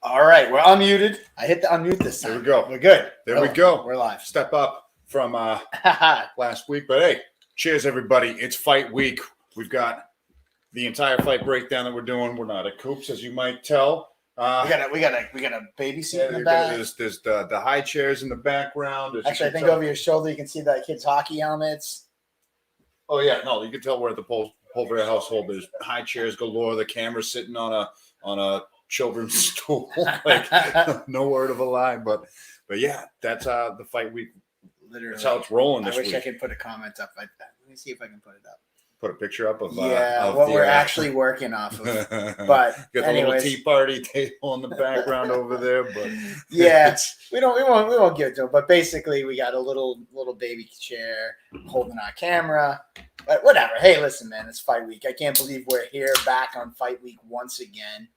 All right, we're unmuted. I hit the unmute this time. There we go. We're good. There we go. We're live. Step up from last week. But hey, cheers, everybody. It's fight week. We've got the entire fight breakdown that we're doing. We're not at Coops, as you might tell. We got a baby seat in the back. There's the high chairs in the background. Actually, I think over your shoulder you can see the kids' hockey helmets. Oh yeah, no, you can tell we're at the Pulver household. There's high chairs galore. The camera's sitting on a children's stool. Like no word of a lie, but yeah, that's the fight week. Literally, that's how it's rolling this week. I wish I could put a comment up. Let me see if I can put it up. Put a picture up of we're actually working off of. But got the little tea party table in the background over there. But yeah, we won't give it to them. But basically, we got a little baby chair holding our camera. But whatever. Hey, listen, man, it's fight week. I can't believe we're here back on fight week once again.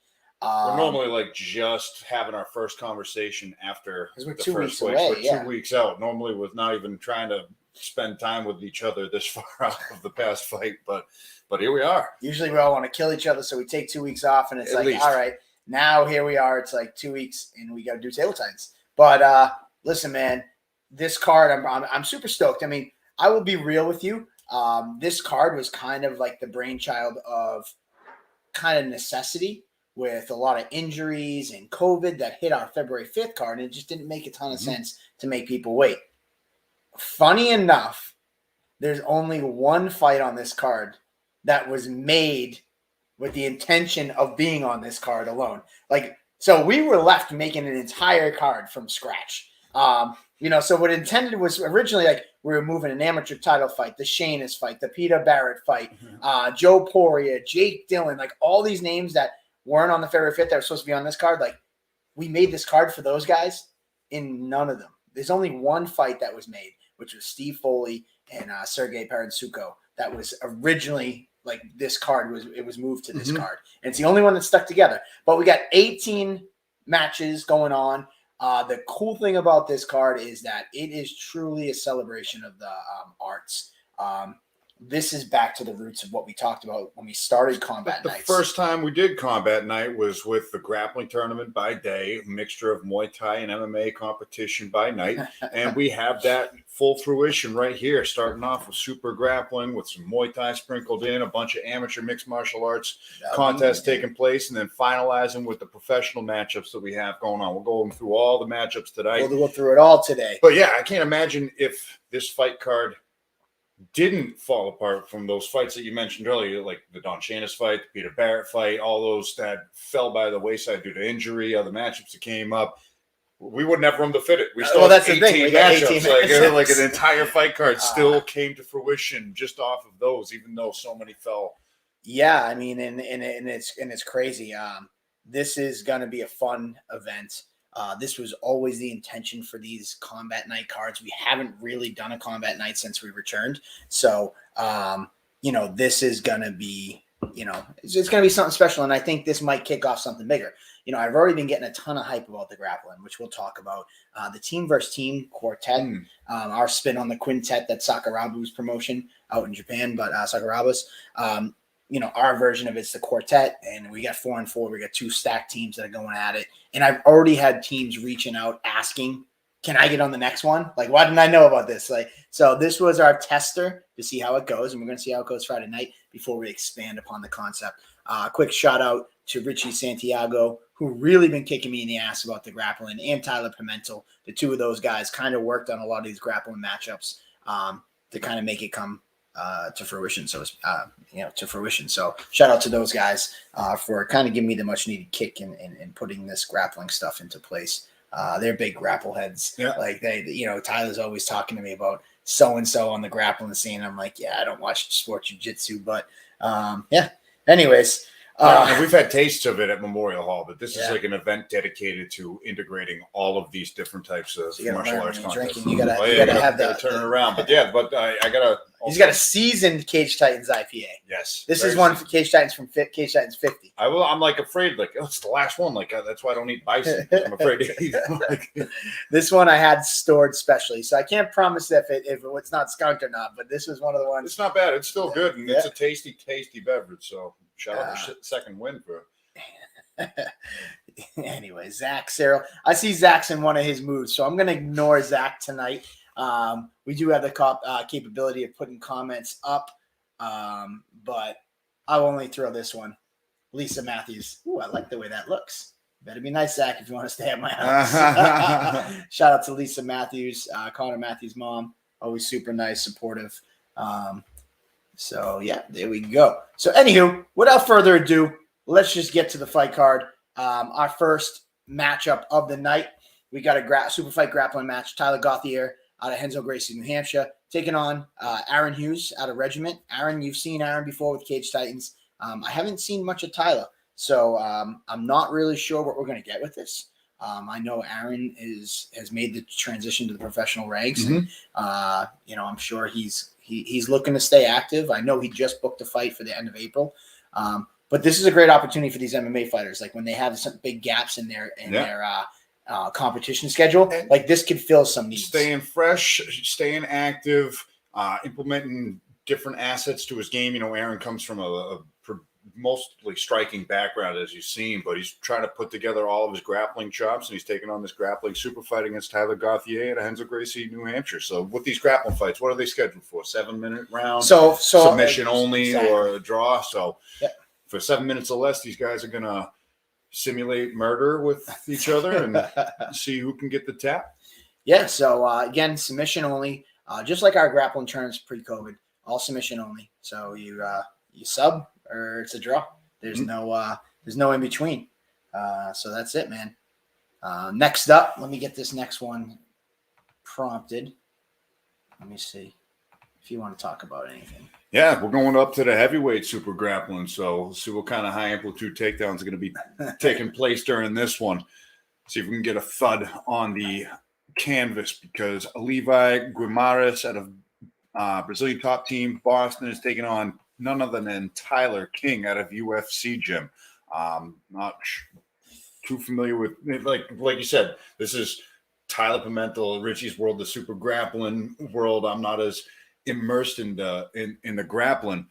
We're normally like just having our first conversation after we're the 2 first weeks week. away. We're 2 weeks out. Normally, with not even trying to spend time with each other this far out of the past fight, but here we are. Usually, we all want to kill each other, so we take 2 weeks off, and it's At least. all right. Now here we are. It's like 2 weeks, and we got to do table times. But listen, man, this card, I'm super stoked. I mean, I will be real with you. This card was kind of like the brainchild of kind of necessity, with a lot of injuries and COVID that hit our February 5th card, and it just didn't make a ton of sense to make people wait. Funny enough, there's only one fight on this card that was made with the intention of being on this card alone. So we were left making an entire card from scratch. So what intended was originally we were moving an amateur title fight, the Shayna's fight, the Peter Barrett fight, Joe Poirier, Jake Dillon, all these names that weren't on the February 5th that were supposed to be on this card. We made this card for those guys, in none of them. There's only one fight that was made, which was Steve Foley and Sergey Perrin-Suko. That was originally this card was moved to this card. And it's the only one that stuck together. But we got 18 matches going on. The cool thing about this card is that it is truly a celebration of the arts. This is back to the roots of what we talked about when we started Combat Nights. The first time we did Combat Night was with the grappling tournament by day, a mixture of Muay Thai and MMA competition by night. And we have that full fruition right here, starting off with super grappling with some Muay Thai sprinkled in, a bunch of amateur mixed martial arts contests taking place, and then finalizing with the professional matchups that we have going on. We're going through all the matchups today. We'll go through it all today. But yeah, I can't imagine if this fight card didn't fall apart from those fights that you mentioned earlier, like the Don Shayna's fight, the Peter Barrett fight, all those that fell by the wayside due to injury, other matchups that came up. We wouldn't have room to fit it. We still that's have 18 matchups. Like an entire fight card still came to fruition just off of those, even though so many fell. Yeah, I mean, and it's crazy. This is gonna be a fun event. This was always the intention for these Combat Night cards. We haven't really done a Combat Night since we returned. So, this is going to be, it's going to be something special. And I think this might kick off something bigger. I've already been getting a ton of hype about the grappling, which we'll talk about. The team versus team quartet, our spin on the quintet, that Sakurabu's promotion out in Japan, but Sakuraba's, our version of it's the quartet, and we got 4 and 4. We got 2 stacked teams that are going at it. And I've already had teams reaching out asking, can I get on the next one? Why didn't I know about this? So this was our tester to see how it goes. And we're going to see how it goes Friday night before we expand upon the concept. Quick shout out to Richie Santiago, who really been kicking me in the ass about the grappling, and Tyler Pimentel. The two of those guys kind of worked on a lot of these grappling matchups to kind of make it come to fruition. So, to fruition. So shout out to those guys for kind of giving me the much needed kick in putting this grappling stuff into place. They're big grapple heads. Yeah. Tyler's always talking to me about so-and-so on the grappling scene. I'm like, yeah, I don't watch sport jiu-jitsu, but yeah. Anyways, And we've had tastes of it at Memorial Hall, but this is Yeah. like an event dedicated to integrating all of these different types of So you gotta martial learn arts when you're contests. drinking. You gotta have gotta that. turn it around. But yeah, I gotta. He's got a seasoned Cage Titans IPA. Yes. This is one for Cage Titans from Cage Titans 50. I'm like afraid, like, oh, it's the last one. Like, that's why I don't eat bison. I'm afraid to eat. This one I had stored specially, so I can't promise if it's not skunked or not. But this was one of the ones. It's not bad. It's still good, and Yeah. it's a tasty beverage. So shout out to second win for. Anyway, Zach Cyril. I see Zach's in one of his moves, so I'm going to ignore Zach tonight. We do have the capability of putting comments up, but I'll only throw this one. Lisa Matthews. Ooh, I like the way that looks. Better be nice, Zach, if you want to stay at my house. Shout out to Lisa Matthews, Connor Matthews' mom. Always super nice, supportive. So, yeah, there we go. So, anywho, without further ado, let's just get to the fight card. Our first matchup of the night, we got a super fight grappling match. Tyler Gothia out of Hensel Gracie, New Hampshire, taking on Aaron Hughes out of Regiment. Aaron, you've seen Aaron before with Cage Titans. I haven't seen much of Tyler, so I'm not really sure what we're going to get with this. I know Aaron has made the transition to the professional ranks, and I'm sure he's looking to stay active. I know he just booked a fight for the end of April. But this is a great opportunity for these MMA fighters. Like when they have some big gaps in their competition schedule, like this could fill some needs. Staying fresh, staying active, implementing different assets to his game. You know, Aaron comes from a mostly striking background, as you've seen, but he's trying to put together all of his grappling chops, and he's taking on this grappling super fight against Tyler Gothia at Hensel Gracie, New Hampshire. So with these grappling fights, what are they scheduled for? 7-minute rounds? So submission only exactly. or a draw? So yep. For 7 minutes or less, these guys are going to simulate murder with each other and see who can get the tap. Yeah, so again, submission only, just like our grappling terms pre-COVID, all submission only. So you sub or it's a draw. There's no in between. So that's it, man. Next up, let me get this next one prompted. Let me see if you want to talk about anything. Yeah, we're going up to the heavyweight super grappling, so we'll see what kind of high amplitude takedowns are going to be taking place during this one. See if we can get a thud on the canvas, because Levi Gramarez out of Brazilian top team Boston is taking on none other than Tyler King out of UFC Gym. Not too familiar with, like you said, this is Tyler Pimentel, Richie's world, the super grappling world. I'm not as immersed in the grappling.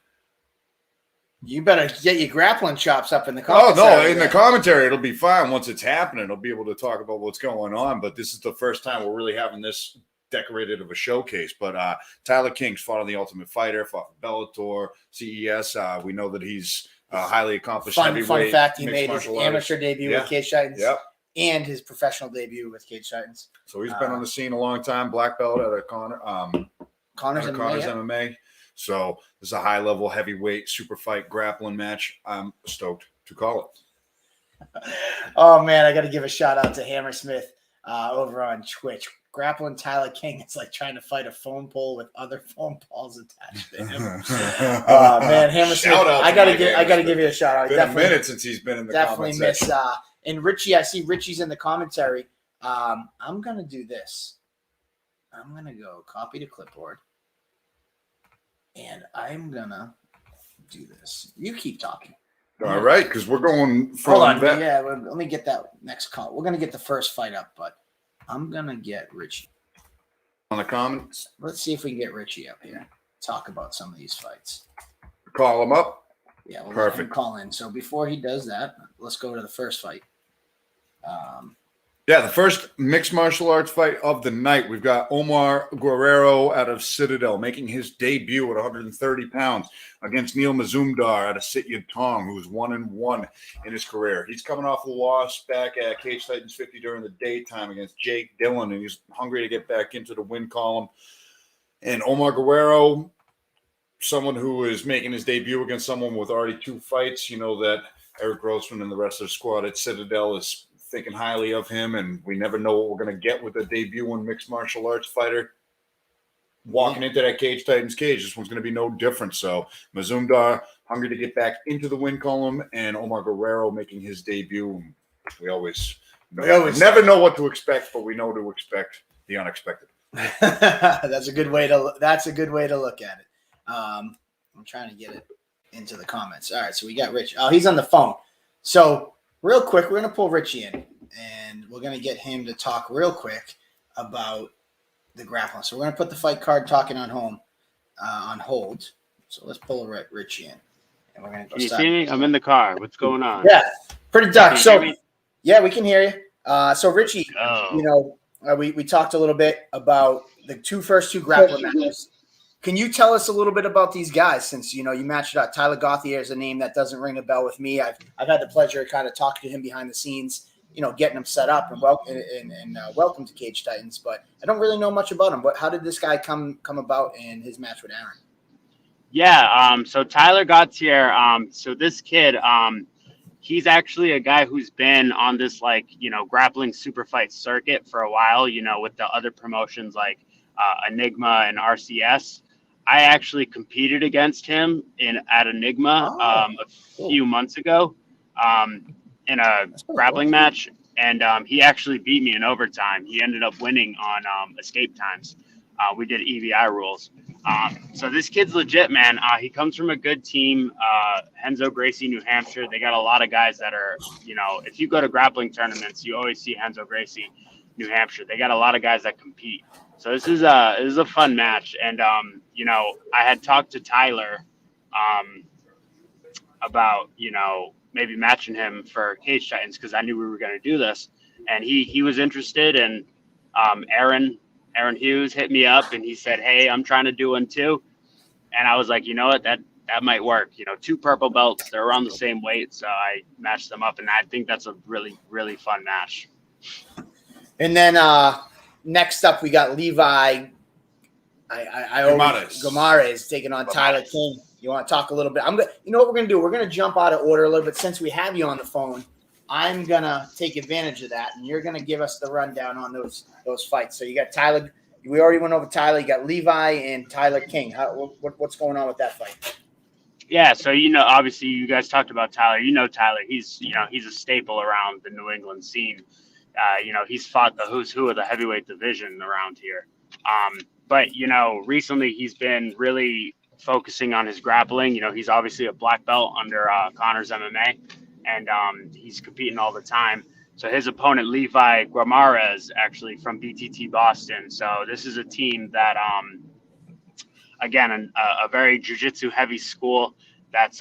You better get your grappling chops up in the commentary. Oh no, in the commentary it'll be fine. Once it's happening, I'll be able to talk about what's going on. But this is the first time we're really having this decorated of a showcase. But Tyler King's fought on the Ultimate Fighter, fought for Bellator, CES. We know that he's highly accomplished heavyweight. Fun fact: he made his amateur debut with Cage Titans. Yep. And his professional debut with Cage Titans. So he's been on the scene a long time. Black belt out of Connor's MMA. So this is a high-level heavyweight super fight grappling match. I'm stoked to call it. Oh, man, I got to give a shout-out to Hammersmith over on Twitch. Grappling Tyler King, it's like trying to fight a phone pole with other phone poles attached to him. Man, Hammersmith, I got to give you a shout-out. Been a minute since he's been in the definitely comment section. And Richie, I see Richie's in the commentary. I'm going to do this. I'm going to go copy to clipboard. And I'm going to do this. You keep talking. All right, because we're going from Hold on. that. Yeah, let me get that next call. We're going to get the first fight up, but I'm going to get Richie. On the comments? Let's see if we can get Richie up here. Talk about some of these fights. Call him up? Yeah, we'll Perfect. let him call in. So before he does that, let's go to the first fight. Yeah, the first mixed martial arts fight of the night. We've got Omar Guerrero out of Citadel making his debut at 130 pounds against Neil Mazumdar out of Sityodtong, Tong, who's 1-1 in his career. He's coming off a loss back at Cage Titans 50 during the daytime against Jake Dillon, and he's hungry to get back into the win column. And Omar Guerrero, someone who is making his debut against someone with already 2 fights. You know that Eric Grossman and the rest of the squad at Citadel is thinking highly of him, and we never know what we're going to get with a debuting mixed martial arts fighter walking into that Cage Titans cage. This one's going to be no different. So Mazumdar, hungry to get back into the win column, and Omar Guerrero making his debut. We always never know what to expect, but we know to expect the unexpected. That's a good way to look at it. I'm trying to get it into the comments. All right, so we got Rich. Oh, he's on the phone. So real quick, we're gonna pull Richie in, and we're gonna get him to talk real quick about the grappling. So we're gonna put the fight card talking on hold. So let's pull Richie in, and we're gonna go. Can you see me? I'm in the car. What's going on? Yeah, pretty dark. So yeah, we can hear you. So Richie, we talked a little bit about the first two grappling matches. Can you tell us a little bit about these guys, since you matched it up? Tyler Gothia is a name that doesn't ring a bell with me. I've had the pleasure of kind of talking to him behind the scenes, getting him set up and welcome to Cage Titans, but I don't really know much about him. But how did this guy come about in his match with Aaron? Yeah, so Tyler Gautier, so this kid, he's actually a guy who's been on this grappling super fight circuit for a while, with the other promotions like Enigma and RCS. I actually competed against him at Enigma a few months ago in a grappling match, and he actually beat me in overtime. He ended up winning on escape times. We did EVI rules. So this kid's legit, man. He comes from a good team, Henzo Gracie, New Hampshire. They got a lot of guys that are, if you go to grappling tournaments, you always see Henzo Gracie, New Hampshire. They got a lot of guys that compete. So this is a fun match. And, I had talked to Tyler about, maybe matching him for Cage Titans because I knew we were going to do this. And he was interested, and Aaron Hughes hit me up and he said, "Hey, I'm trying to do one too." And I was like, you know what, that might work. Two purple belts, they're around the same weight. So I matched them up, and I think that's a really, really fun match. And then next up, we got Levi Gramarez taking on Tyler King. You want to talk a little bit? You know what we're going to do? We're going to jump out of order a little bit since we have you on the phone. I'm going to take advantage of that, and you're going to give us the rundown on those fights. So you got Tyler. We already went over Tyler. You got Levi and Tyler King. What's going on with that fight? Yeah, so, obviously you guys talked about Tyler. Tyler. He's a staple around the New England scene. He's fought the who's who of the heavyweight division around here. But, recently he's been really focusing on his grappling. He's obviously a black belt under Connor's MMA. And he's competing all the time. So his opponent, Levi Gramarez, actually from BTT Boston. So this is a team that, again, a very jiu-jitsu heavy school. That's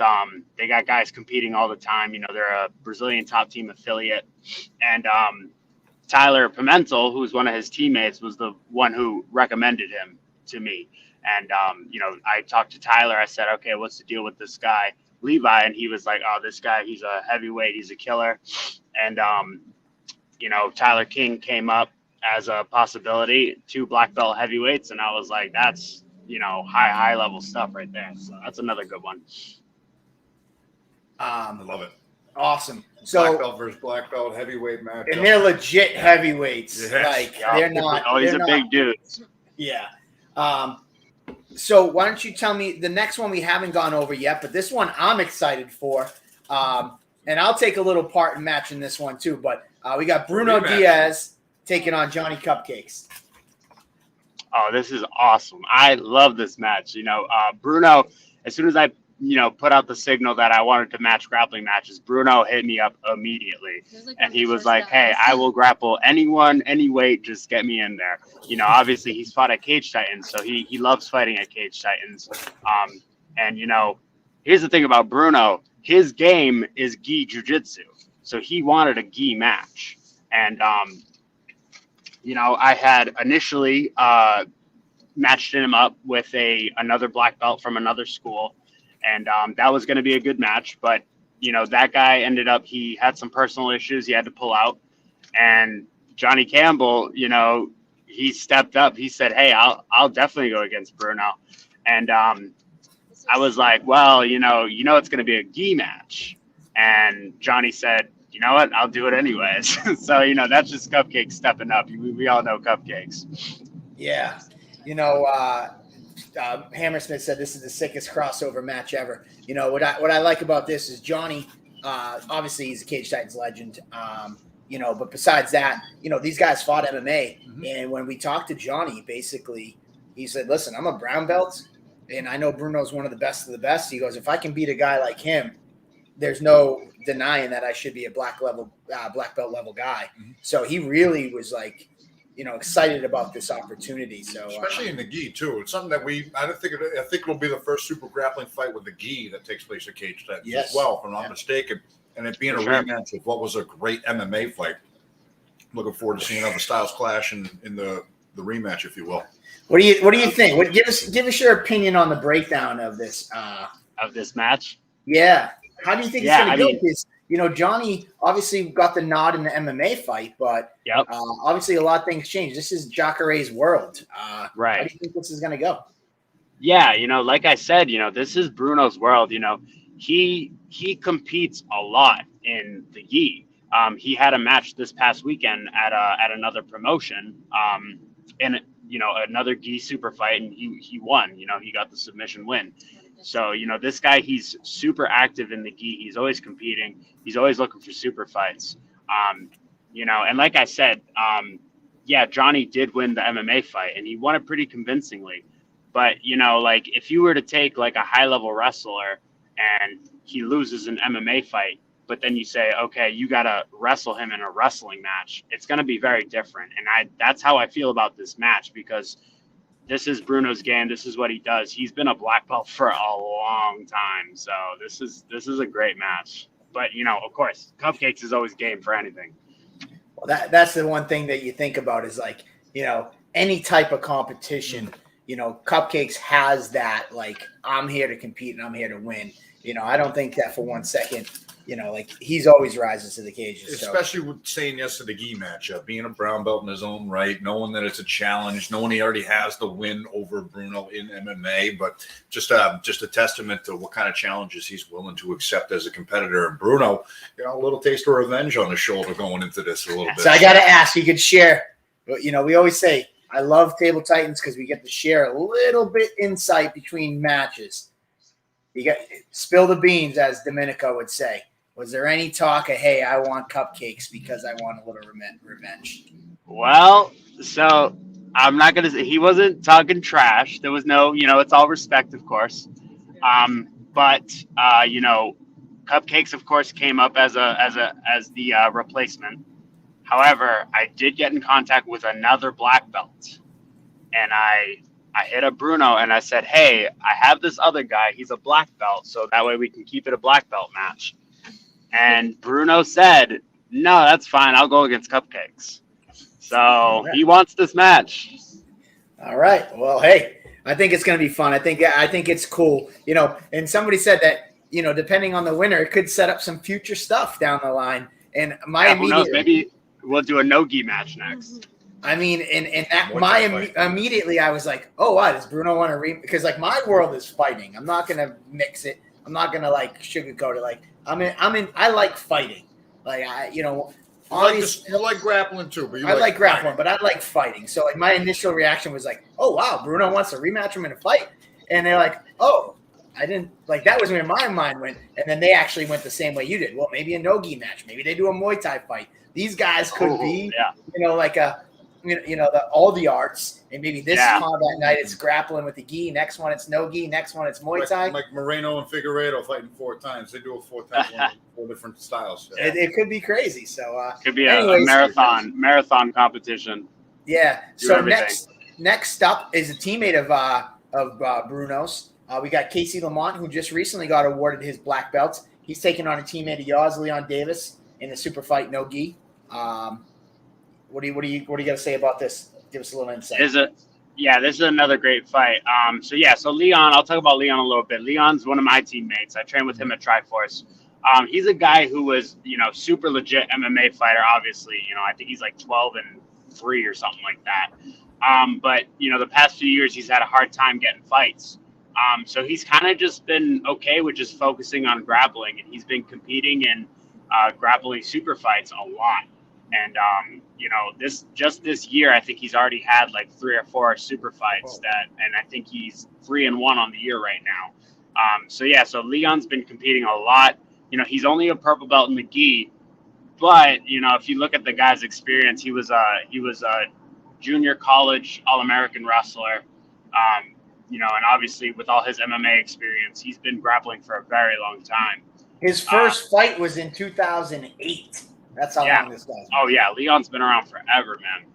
they got guys competing all the time. They're a Brazilian top team affiliate. And Tyler Pimentel, who's one of his teammates, was the one who recommended him to me. And, I talked to Tyler. I said, okay, what's the deal with this guy, Levi? And he was like, oh, this guy, he's a heavyweight, he's a killer. And Tyler King came up as a possibility, 2 black belt heavyweights, and I was like, that's high level stuff right there. So that's another good one. I love it. Awesome. So black belt versus black belt heavyweight match, and they're legit heavyweights. Yes. They're not. Oh, he's a big dude. Yeah. So why don't you tell me the next one we haven't gone over yet, but this one I'm excited for. And I'll take a little part in matching this one too. But we got Bruno Diaz taking on Johnny Cupcakes. Oh, this is awesome. I love this match. Bruno, as soon as I, put out the signal that I wanted to match grappling matches, Bruno hit me up immediately. And he was like, hey, I will grapple anyone, any weight, just get me in there. Obviously he's fought at Cage Titans, so he loves fighting at Cage Titans. And, here's the thing about Bruno. His game is gi jiu-jitsu. So he wanted a gi match. And, I had initially matched him up with another black belt from another school. And that was going to be a good match. But, that guy ended up, he had some personal issues. He had to pull out. And Johnny Campbell, he stepped up. He said, hey, I'll definitely go against Bruno. And I was like, well, it's going to be a gi match. And Johnny said, you know what? I'll do it anyways. So, that's just Cupcakes stepping up. We all know Cupcakes. Yeah. Hammersmith said this is the sickest crossover match ever. You know what I like about this is Johnny. Obviously, he's a Cage Titans legend. You know, but besides that, you know, these guys fought MMA, and when we talked to Johnny, basically, he said, "Listen, I'm a brown belt, and I know Bruno's one of the best of the best." He goes, "If I can beat a guy like him, there's no denying that I should be a black belt level guy." So he really was like, you know, excited about this opportunity. So especially in the gi too. It's something that I think it'll be the first super grappling fight with the gi that takes place at Cage Titans as well, if I'm not mistaken. And it being a rematch of what was a great MMA fight. Looking forward to seeing how the styles clash in the rematch, if you will. What do you think? Give us your opinion on the breakdown of this match. Yeah. How do you think it's going to go? Because, you know, Johnny obviously got the nod in the MMA fight, but obviously a lot of things changed. This is Jacare's world. Right. How do you think this is going to go? Yeah, you know, like I said, you know, this is Bruno's world. You know, he competes a lot in the gi. He had a match this past weekend at another promotion, and you know, another gi super fight, and he won. You know, he got the submission win. So, you know, this guy, he's super active in the gi. He's always competing. He's always looking for super fights. You know, and like I said, Johnny did win the MMA fight, and he won it pretty convincingly. But, you know, like if you were to take like a high level wrestler and he loses an MMA fight, but then you say, okay, you got to wrestle him in a wrestling match, it's going to be very different. And that's how I feel about this match, because this is Bruno's game. This is what he does. He's been a black belt for a long time. So this is a great match. But, you know, of course, Cupcakes is always game for anything. Well, that's the one thing that you think about is like, you know, any type of competition, you know, Cupcakes has that, like, I'm here to compete and I'm here to win. You know, I don't think that for 1 second, you know, like he's always rises to the occasion. Especially with saying yes to the gi matchup, being a brown belt in his own right, knowing that it's a challenge, knowing he already has the win over Bruno in MMA, but just a testament to what kind of challenges he's willing to accept as a competitor. And Bruno, you know, a little taste of revenge on his shoulder going into this a little bit. So I got to ask, you could share, but you know, we always say, I love Table Titans because we get to share a little bit insight between matches. You got spill the beans, as Domenico would say. Was there any talk of, hey, I want Cupcakes because I want a little revenge? Well, so I'm not going to say he wasn't talking trash. There was no, you know, it's all respect, of course. But you know, Cupcakes, of course, came up as the replacement. However, I did get in contact with another black belt, and I hit up Bruno and I said, hey, I have this other guy. He's a black belt, so that way we can keep it a black belt match. And Bruno said, no, that's fine. I'll go against Cupcakes. So he wants this match. All right. Well, hey, I think it's going to be fun. I think it's cool. You know, and somebody said that, you know, depending on the winner, it could set up some future stuff down the line. And who knows? Maybe we'll do a no-gi match next. I mean, immediately I was like, oh, wow, does Bruno want to because like my world is fighting. I'm not gonna mix it. I'm not gonna like sugarcoat it. Like I like fighting. Like you like grappling too, but I like grappling, but I like fighting. So like my initial reaction was like, oh wow, Bruno wants to rematch him in a fight, and they're like, oh, I didn't like that was where my mind went, and then they actually went the same way you did. Well, maybe a no-gi match, maybe they do a Muay Thai fight. These guys could be, you know, like all the arts, and maybe this combat night it's grappling with the gi. Next one it's no gi. Next one it's Muay Thai. Like Moreno and Figueiredo fighting 4 times. They do it 4 times, 4 different styles. Yeah. It could be crazy. So could be a marathon competition. Yeah. So next up is a teammate of Bruno's. We got Casey Lamont, who just recently got awarded his black belts. He's taking on a teammate of yours, Leon Davis, in the super fight no gi. What do you got to say about this? Give us a little insight. This is another great fight. So Leon, I'll talk about Leon a little bit. Leon's one of my teammates. I trained with him at Triforce. He's a guy who was, you know, super legit MMA fighter. Obviously, you know, I think he's like 12-3 or something like that. But you know, the past few years he's had a hard time getting fights. So he's kind of just been okay with just focusing on grappling, and he's been competing in grappling super fights a lot. And this year, I think he's already had like 3 or 4 super fights and I think he's 3-1 on the year right now. So Leon's been competing a lot. He's only a purple belt in the gi, but if you look at the guy's experience, he was a junior college All-American wrestler. And obviously with all his MMA experience, he's been grappling for a very long time. His first fight was in 2008. That's how long this guy's been. Oh yeah, Leon's been around forever, man.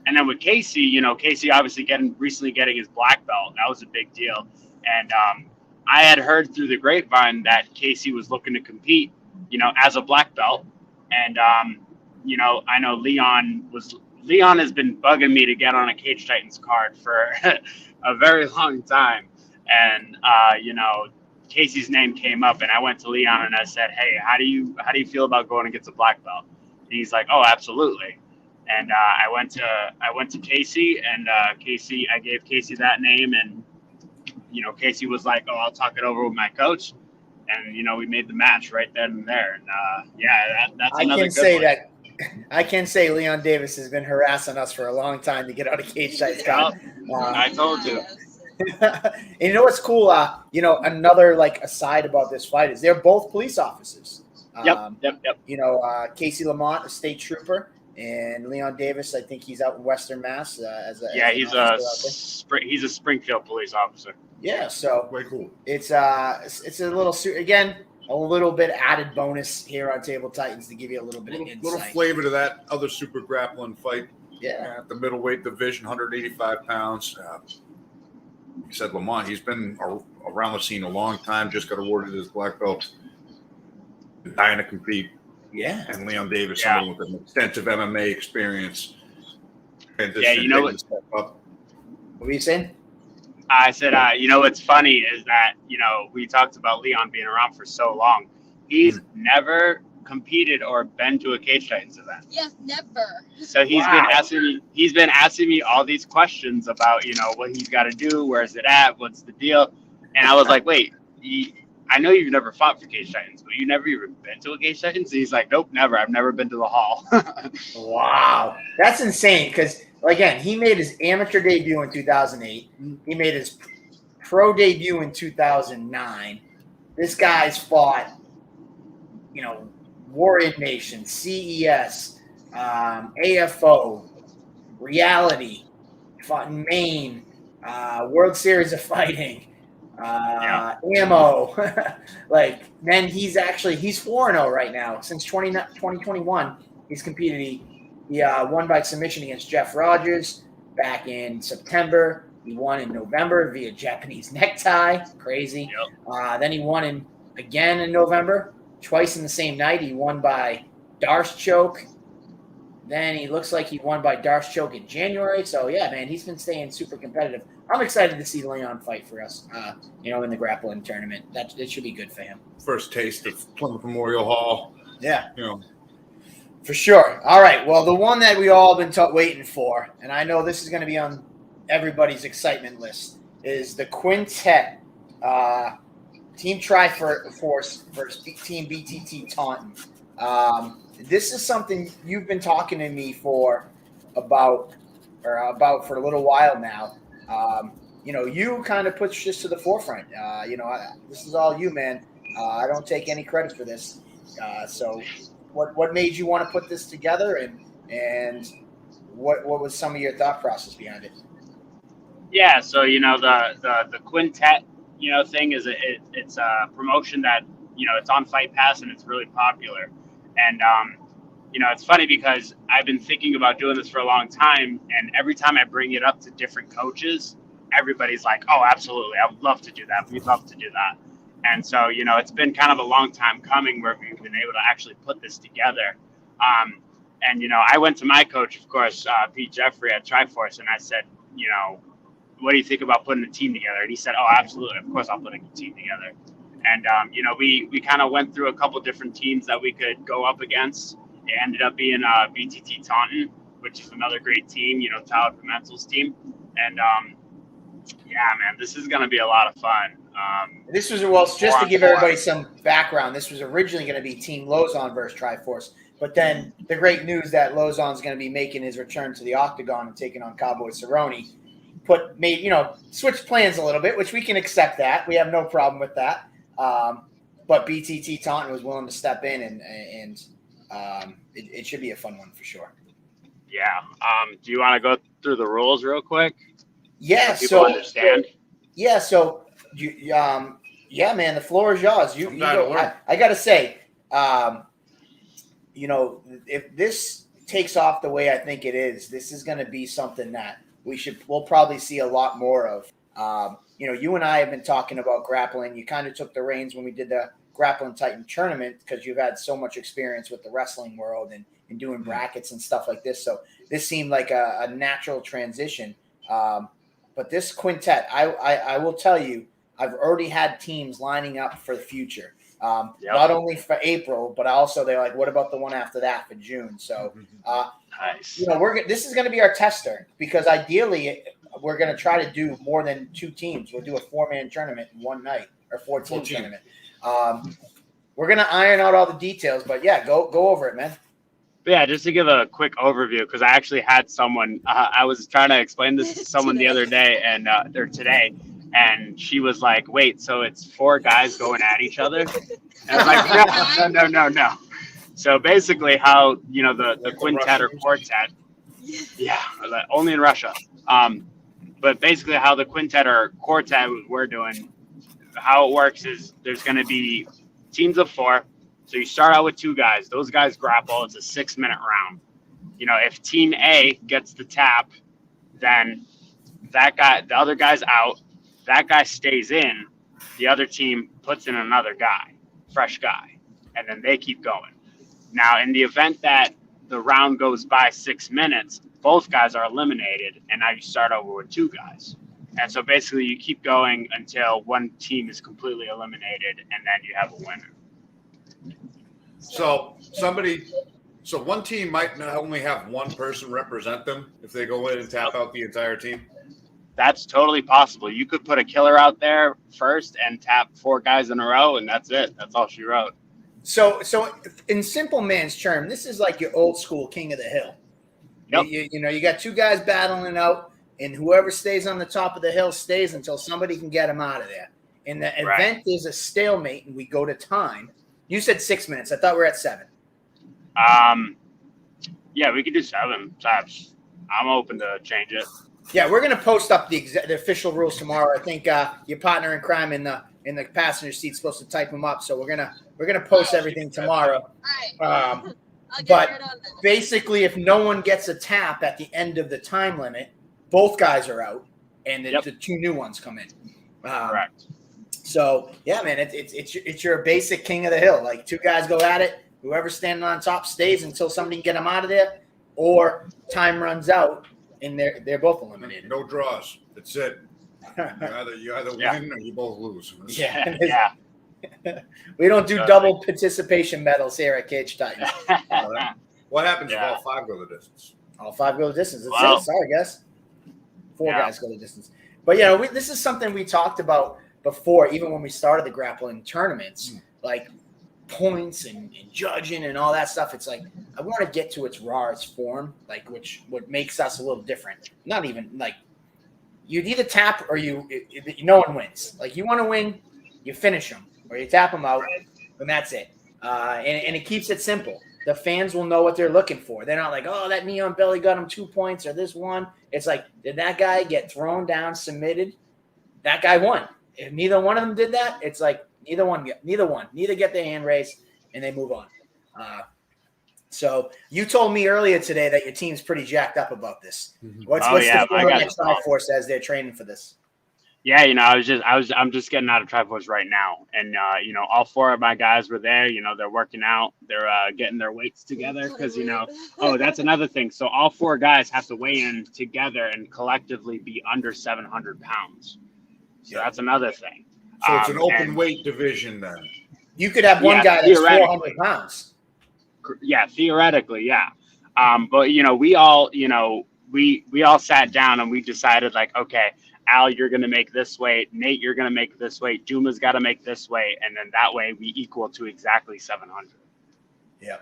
And then with Casey, Casey obviously recently getting his black belt. That was a big deal. And I had heard through the grapevine that Casey was looking to compete, as a black belt. And I know Leon has been bugging me to get on a Cage Titans card for a very long time. And Casey's name came up, and I went to Leon and I said, "Hey, how do you feel about going against a black belt?" And he's like, "Oh, absolutely." And I went to Casey, and I gave Casey that name, and Casey was like, "Oh, I'll talk it over with my coach," and we made the match right then and there. And that's another good one. I can say Leon Davis has been harassing us for a long time to get out of Cage Titans. I told you. And you know what's cool? Another aside about this fight is they're both police officers. Yep. Casey Lamont, a state trooper, and Leon Davis, I think he's out in Western Mass. He's a Springfield police officer. Yeah, so way cool. It's a little bit added bonus here on Table Titans to give you a little bit of insight. Little flavor to that other super grappling fight. Yeah, at the middleweight division, 185 pounds. You said Lamont, he's been around the scene a long time, just got awarded his black belt. Dying to compete. Yeah. And Leon Davis, someone with an extensive MMA experience. What? What were you saying? I said, what's funny is that, we talked about Leon being around for so long. He's never competed or been to a Cage Titans event. Yes, never. So he's been asking me all these questions about, what he's got to do, where's it at, what's the deal? And I was like, wait, I know you've never fought for Cage Titans, but you never even been to a Cage Titans? And he's like, nope, never. I've never been to the hall. Wow. That's insane because, again, he made his amateur debut in 2008. He made his pro debut in 2009. This guy's fought, Warrior Nation, CES, AFO, Reality, fought in Maine, World Series of Fighting, Ammo. Then he's 4-0 right now. Since 2021, he's competed. He won by submission against Jeff Rogers back in September. He won in November via Japanese necktie. Crazy. Yep. Then he won again in November. Twice in the same night. He won by Darce choke. Then he looks like he won by Darce choke in January. So, yeah, man, he's been staying super competitive. I'm excited to see Leon fight for us, in the grappling tournament. It should be good for him. First taste of Plymouth Memorial Hall. Yeah. For sure. All right. Well, the one that we all been waiting for, and I know this is going to be on everybody's excitement list, is the quintet Team Triforce versus Team BTT Taunton. This is something you've been talking to me about for a little while now. You kind of push this to the forefront. This is all you, man. I don't take any credit for this. So what made you want to put this together, and what was some of your thought process behind it? Yeah, so the quintet thing is it's a promotion that it's on Fight Pass and it's really popular, and it's funny because I've been thinking about doing this for a long time, and every time I bring it up to different coaches, everybody's like, "Oh, absolutely, I would love to do that. We'd love to do that." And so it's been kind of a long time coming where we've been able to actually put this together. And I went to my coach, of course, Pete Jeffrey at Triforce, and I said, what do you think about putting a team together? And he said, oh, absolutely. Of course, I'll put a team together. And, we kind of went through a couple different teams that we could go up against. It ended up being BTT Taunton, which is another great team, Tyler Pimentel's team. And, man, this is going to be a lot of fun. This was, well, just to give everybody some background, this was originally going to be Team Lozon versus Triforce, but then the great news that Lozon's going to be making his return to the Octagon and taking on Cowboy Cerrone switched plans a little bit, which we can accept that. We have no problem with that. But BTT Taunton was willing to step in, and it should be a fun one for sure. Yeah. Do you want to go through the rules real quick? Yeah. So people understand. Yeah. So yeah, man, the floor is yours. You go. I got to say, if this takes off the way I think it is, this is going to be something that we'll probably see a lot more of. You and I have been talking about grappling. You kind of took the reins when we did the Grappling Titan tournament because you've had so much experience with the wrestling world and doing brackets and stuff like this. So this seemed like a natural transition. But this quintet, I will tell you, I've already had teams lining up for the future. Not only for April, but also they're like, what about the one after that for June? So, nice. This is going to be our tester because ideally we're going to try to do more than 2 teams. We'll do a 4-man tournament in one night or 4-team tournament. We're going to iron out all the details, but yeah, go over it, man. Yeah, just to give a quick overview, because I actually had someone, I was trying to explain this to someone the other day or today, and she was like, wait, so it's 4 guys going at each other? And I was like, no. So basically how, the quintet or quartet, only in Russia. But basically how the quintet or quartet we're doing, how it works is there's going to be teams of 4. So you start out with 2 guys. Those guys grapple. It's a 6-minute round. If Team A gets the tap, then that guy, the other guy's out. That guy stays in. The other team puts in another guy, fresh guy, and then they keep going. Now, in the event that the round goes by 6 minutes, both guys are eliminated, and now you start over with 2 guys. And so basically you keep going until one team is completely eliminated, and then you have a winner. So one team might not only have one person represent them if they go in and tap out the entire team. That's totally possible. You could put a killer out there first and tap 4 guys in a row, and that's it. That's all she wrote. So in simple man's term, this is like your old school King of the Hill. Yep. You got 2 guys battling out, and whoever stays on the top of the hill stays until somebody can get him out of there. In the event there's a stalemate and we go to time. You said 6 minutes. I thought we were at 7. Yeah, we could do 7. I'm open to change it. Yeah, we're gonna post up the official rules tomorrow. I think your partner in crime in the passenger seat is supposed to type them up. So we're gonna post everything tomorrow. But basically, if no one gets a tap at the end of the time limit, both guys are out, and the 2 new ones come in. Correct. So yeah, man, it's your basic King of the Hill. Like 2 guys go at it. Whoever's standing on top stays until somebody can get them out of there, or time runs out and they're both eliminated. No draws. That's it. You either win or you both lose. Yeah. We don't do double participation medals here at Cage Titans. What happens if all 5 go the distance? All 5 go the distance. That's it. Sorry, guys. 4 guys go the distance. But this is something we talked about before, even when we started the grappling tournaments, like points and judging and all that stuff. It's like I want to get to its rawest form, like what makes us a little different. Not even like you either tap or no one wins. Like you want to win, you finish them or you tap them out, and that's it. And it keeps it simple. The fans will know what they're looking for. They're not like, oh, that neon belly got him 2 points or this one. It's like, did that guy get thrown down, submitted? That guy won. If neither one of them did that, it's like neither get their hand raised, and they move on. So you told me earlier today that your team's pretty jacked up about this. What's the feeling at Triforce as they're training for this? Yeah, I'm just getting out of Triforce right now, and all 4 of my guys were there. They're working out, they're getting their weights together because that's another thing. So all 4 guys have to weigh in together and collectively be under 700 pounds. So that's another thing. So it's an open weight division then. You could have one guy that's 400 pounds. Yeah, theoretically, yeah. But we all sat down and we decided like, okay, Al, you're going to make this weight. Nate, you're going to make this weight. Duma's got to make this weight. And then that way we equal to exactly 700. Yeah.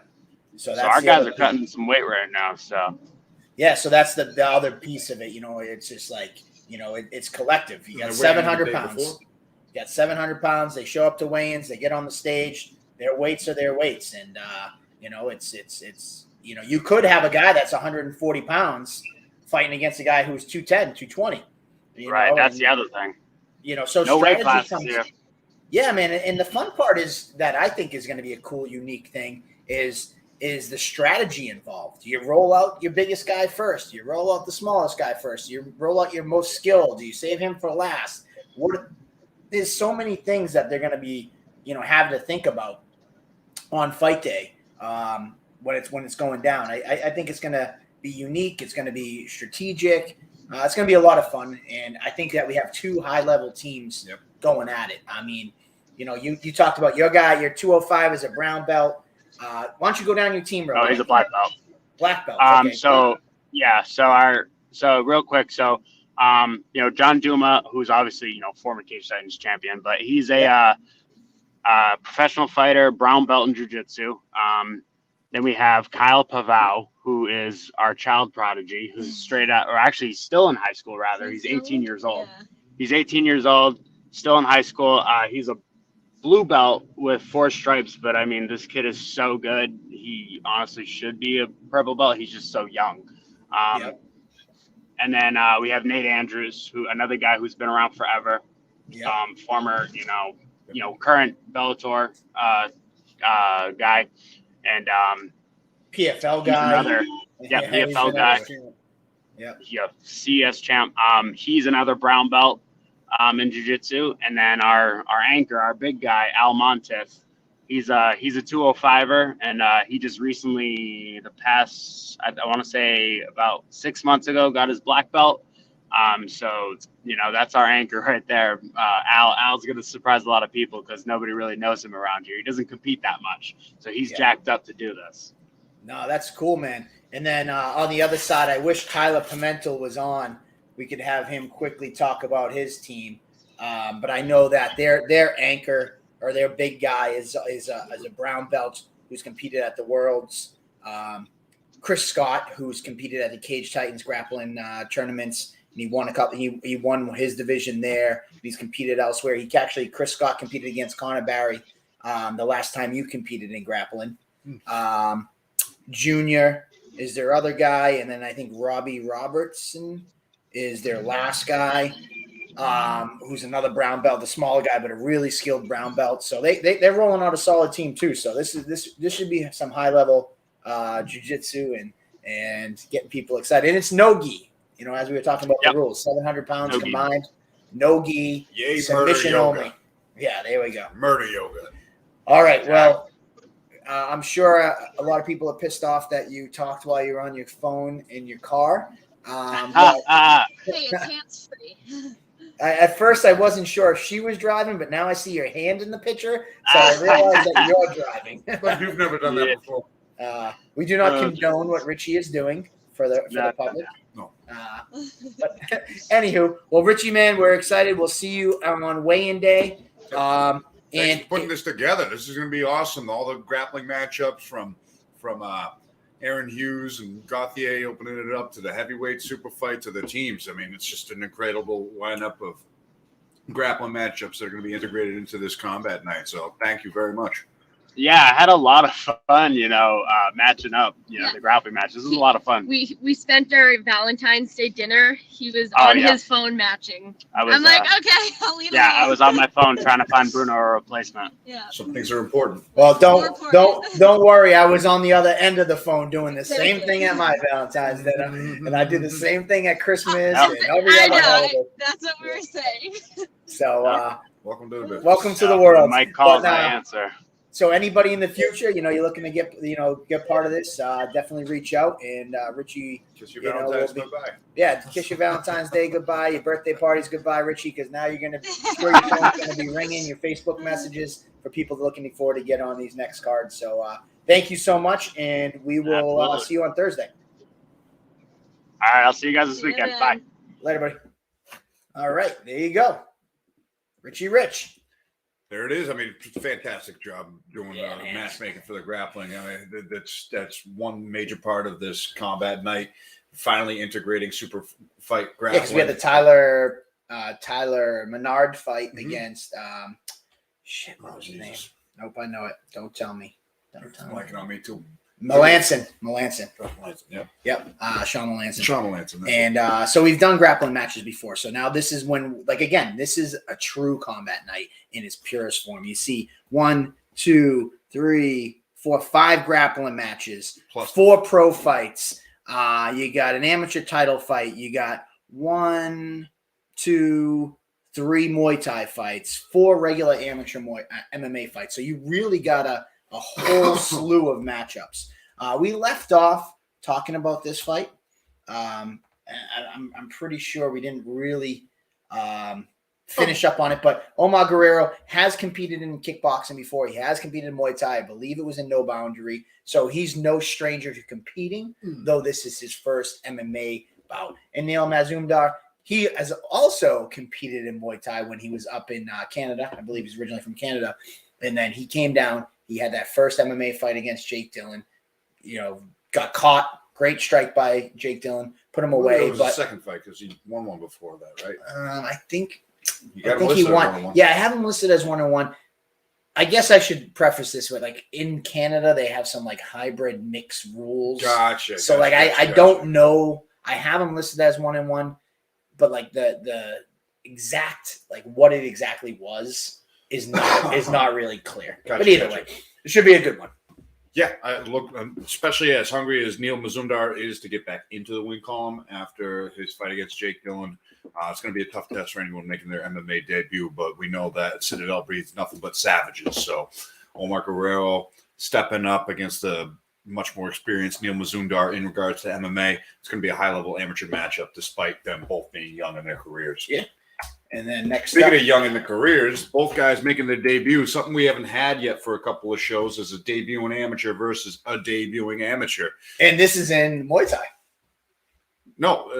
So our guys are cutting some weight right now. So yeah, so that's the other piece of it. It's just like, it's collective. You got 700 pounds. You got 700 pounds. They show up to weigh-ins. They get on the stage. Their weights are their weights. And, it's you could have a guy that's 140 pounds fighting against a guy who's 210, 220. Right, that's the other thing. So no weight strategy class comes. here. Yeah, man. And the fun part is that I think is going to be a cool, unique thing is the strategy involved. You roll out your biggest guy first. You roll out the smallest guy first. You roll out your most skilled. Do you save him for last? There's so many things that they're going to be, having to think about on fight day when it's going down. I think it's going to be unique. It's going to be strategic. It's going to be a lot of fun. And I think that we have two high-level teams going at it. I mean, you talked about your guy, your 205 is a brown belt. Why don't you go down your team real quick? Oh, he's a black belt. Black belt. Okay. So real quick. So, John Duma, who's obviously, former Cage Titans champion, but he's a professional fighter, brown belt in jiu-jitsu. Then we have Kyle Pavao, who is our child prodigy, who's straight out, or actually still in high school, rather. He's 18 years old. Yeah. He's 18 years old, still in high school. He's a blue belt with 4 stripes, but I mean, this kid is so good. He honestly should be a purple belt. He's just so young. And then we have Nate Andrews, another guy who's been around forever. Former, current Bellator guy, and PFL guy. PFL guy. CS champ. He's another brown belt in jiu-jitsu. And then our anchor, our big guy, Alvin, he's a 205er, and he just recently, the past, I want to say about 6 months ago, got his black belt. So that's our anchor right there. Al's going to surprise a lot of people because nobody really knows him around here. He doesn't compete that much, so he's jacked up to do this. No, that's cool, man. And then on the other side, I wish Tyler Pimentel was on. We could have him quickly talk about his team. But I know that their anchor or their big guy is a brown belt who's competed at the Worlds. Chris Scott, who's competed at the Cage Titans grappling tournaments. And he won a couple. He won his division there. He's competed elsewhere. Chris Scott competed against Connor Barry the last time you competed in grappling. Junior is their other guy, and then I think Robbie Robertson is their last guy, who's another brown belt, the smaller guy, but a really skilled brown belt. So they're rolling out a solid team too. So this should be some high level jiu-jitsu and getting people excited. And it's no gi. As we were talking about the rules, 700 pounds combined, no gi, submission only. Yeah, there we go. Murder yoga. All right. Well, I'm sure a lot of people are pissed off that you talked while you were on your phone in your car. Hey, it's hands-free. At first, I wasn't sure if she was driving, but now I see your hand in the picture, so I realize that you're driving. But you've never done that before. We do not condone what Richie is doing for the public. No. But anywho, well, Richie, man, we're excited. We'll see you on weigh-in day. Thanks for putting this together. This is going to be awesome. All the grappling matchups from Aaron Hughes and Gothia opening it up to the heavyweight super fight to the teams. I mean, it's just an incredible lineup of grappling matchups that are going to be integrated into this combat night. So thank you very much. Yeah, I had a lot of fun, matching up, the grappling matches. This was a lot of fun. We spent our Valentine's Day dinner. He was on his phone matching. I'm like, okay, I'll leave it alone. I was on my phone trying to find Bruno a replacement. Yeah. Some things are important. Well, don't worry. I was on the other end of the phone doing the same thing at my Valentine's Day, and I did the same thing at Christmas and every other holiday. That's what we were saying. So, welcome to the business. Welcome to the world. Mike calls, I answer. So anybody in the future, you're looking to get part of this, definitely reach out. And Richie, kiss your Valentine's goodbye. Yeah, kiss your Valentine's Day goodbye, your birthday parties goodbye, Richie, because now you're your phone's going to be ringing, your Facebook messages for people looking forward to get on these next cards. So thank you so much, and we will see you on Thursday. All right, I'll see you guys this weekend. Bye. Later, buddy. All right, there you go. Richie Rich. There it is. I mean, fantastic job doing man. matchmaking for the grappling. I mean, that's one major part of this combat night. Finally integrating super fight grappling. Yeah, because we had the Tyler Menard fight against what was his name? Nope, I know it. Don't tell me. Don't tell me. Liking on me too. Melanson. Yep. Sean Melanson. Sean Melanson. And so we've done grappling matches before. So now this is when, this is a true combat night in its purest form. You see 1, 2, 3, 4, 5 grappling matches, plus 4 pro fights. You got an amateur title fight. You got 1, 2, 3 Muay Thai fights, 4 regular amateur MMA fights. So you really got a whole slew of matchups. We left off talking about this fight. I'm pretty sure we didn't really finish up on it, but Omar Guerrero has competed in kickboxing before. He has competed in Muay Thai. I believe it was in No Boundary. So he's no stranger to competing, though this is his first MMA bout. And Neil Mazumdar, he has also competed in Muay Thai when he was up in Canada. I believe he's originally from Canada. And then he came down. He had that first MMA fight against Jake Dillon. Got caught. Great strike by Jake Dillon. Put him away. It was the second fight because he won one before that, right? I think he won. Yeah, I have him listed as 1-1. I guess I should preface this with, in Canada, they have some, hybrid mix rules. Gotcha. So, I don't know. I have him listed as 1-1, but, the exact, what it exactly was is not really clear. Gotcha, but either way, it should be a good one. Yeah, I look, especially as hungry as Neil Mazumdar is to get back into the win column after his fight against Jake Dillon. It's going to be a tough test for anyone making their MMA debut, but we know that Citadel breeds nothing but savages. So Omar Guerrero stepping up against a much more experienced Neil Mazumdar in regards to MMA. It's going to be a high-level amateur matchup despite them both being young in their careers. Yeah. And then Speaking of young in the careers, both guys making their debut. Something we haven't had yet for a couple of shows is a debuting amateur versus a debuting amateur. And this is in Muay Thai. No,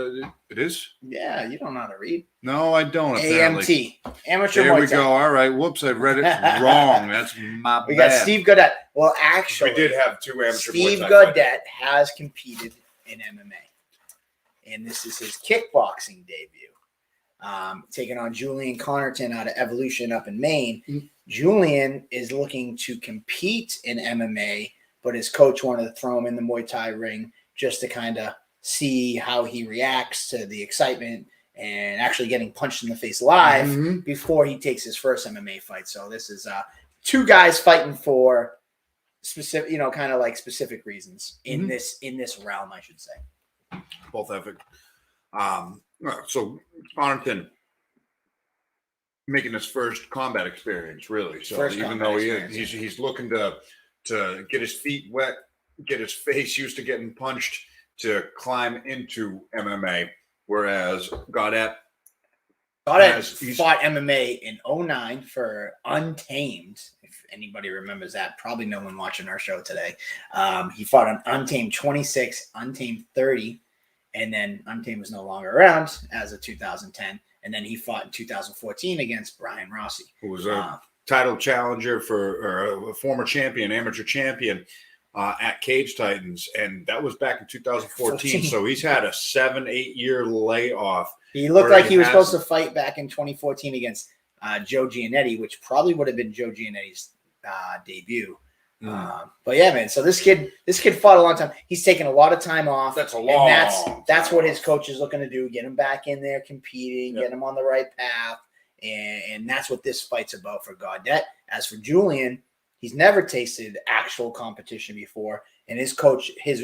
it is? Yeah, you don't know how to read. No, I don't. Apparently. AMT. Amateur there Muay Thai. There we go. All right. Whoops, I read it wrong. That's my We bad. got Steve Godet. Well, actually, we did have 2 amateur Steve Muay Thai Godet has competed in MMA. And this is his kickboxing debut. Taking on Julian Connerton out of Evolution up in Maine. Mm-hmm. Julian is looking to compete in MMA, but his coach wanted to throw him in the Muay Thai ring just to kind of see how he reacts to the excitement and actually getting punched in the face live before he takes his first MMA fight. So this is 2 guys fighting for specific, kind of specific reasons in this realm, I should say. Both have it. So Connerton making his first combat experience, really. So even though he's looking to get his feet wet, get his face used to getting punched, to climb into MMA, whereas Godet fought MMA in 2009 for Untamed. If anybody remembers that, probably no one watching our show today. He fought on Untamed 26, Untamed 30. And then Untamed was no longer around as of 2010. And then he fought in 2014 against Brian Rossi, who was a title challenger or a former champion, amateur champion at Cage Titans. And that was back in 2014. So he's had a 7-8 year layoff. He looked like he was supposed to fight back in 2014 against Joe Giannetti, which probably would have been Joe Giannetti's debut. But yeah, man. So this kid fought a long time. He's taken a lot of time off. That's a long. And that's what his coach is looking to do: get him back in there competing, get him on the right path, and that's what this fight's about for Godet. As for Julian, he's never tasted actual competition before, and his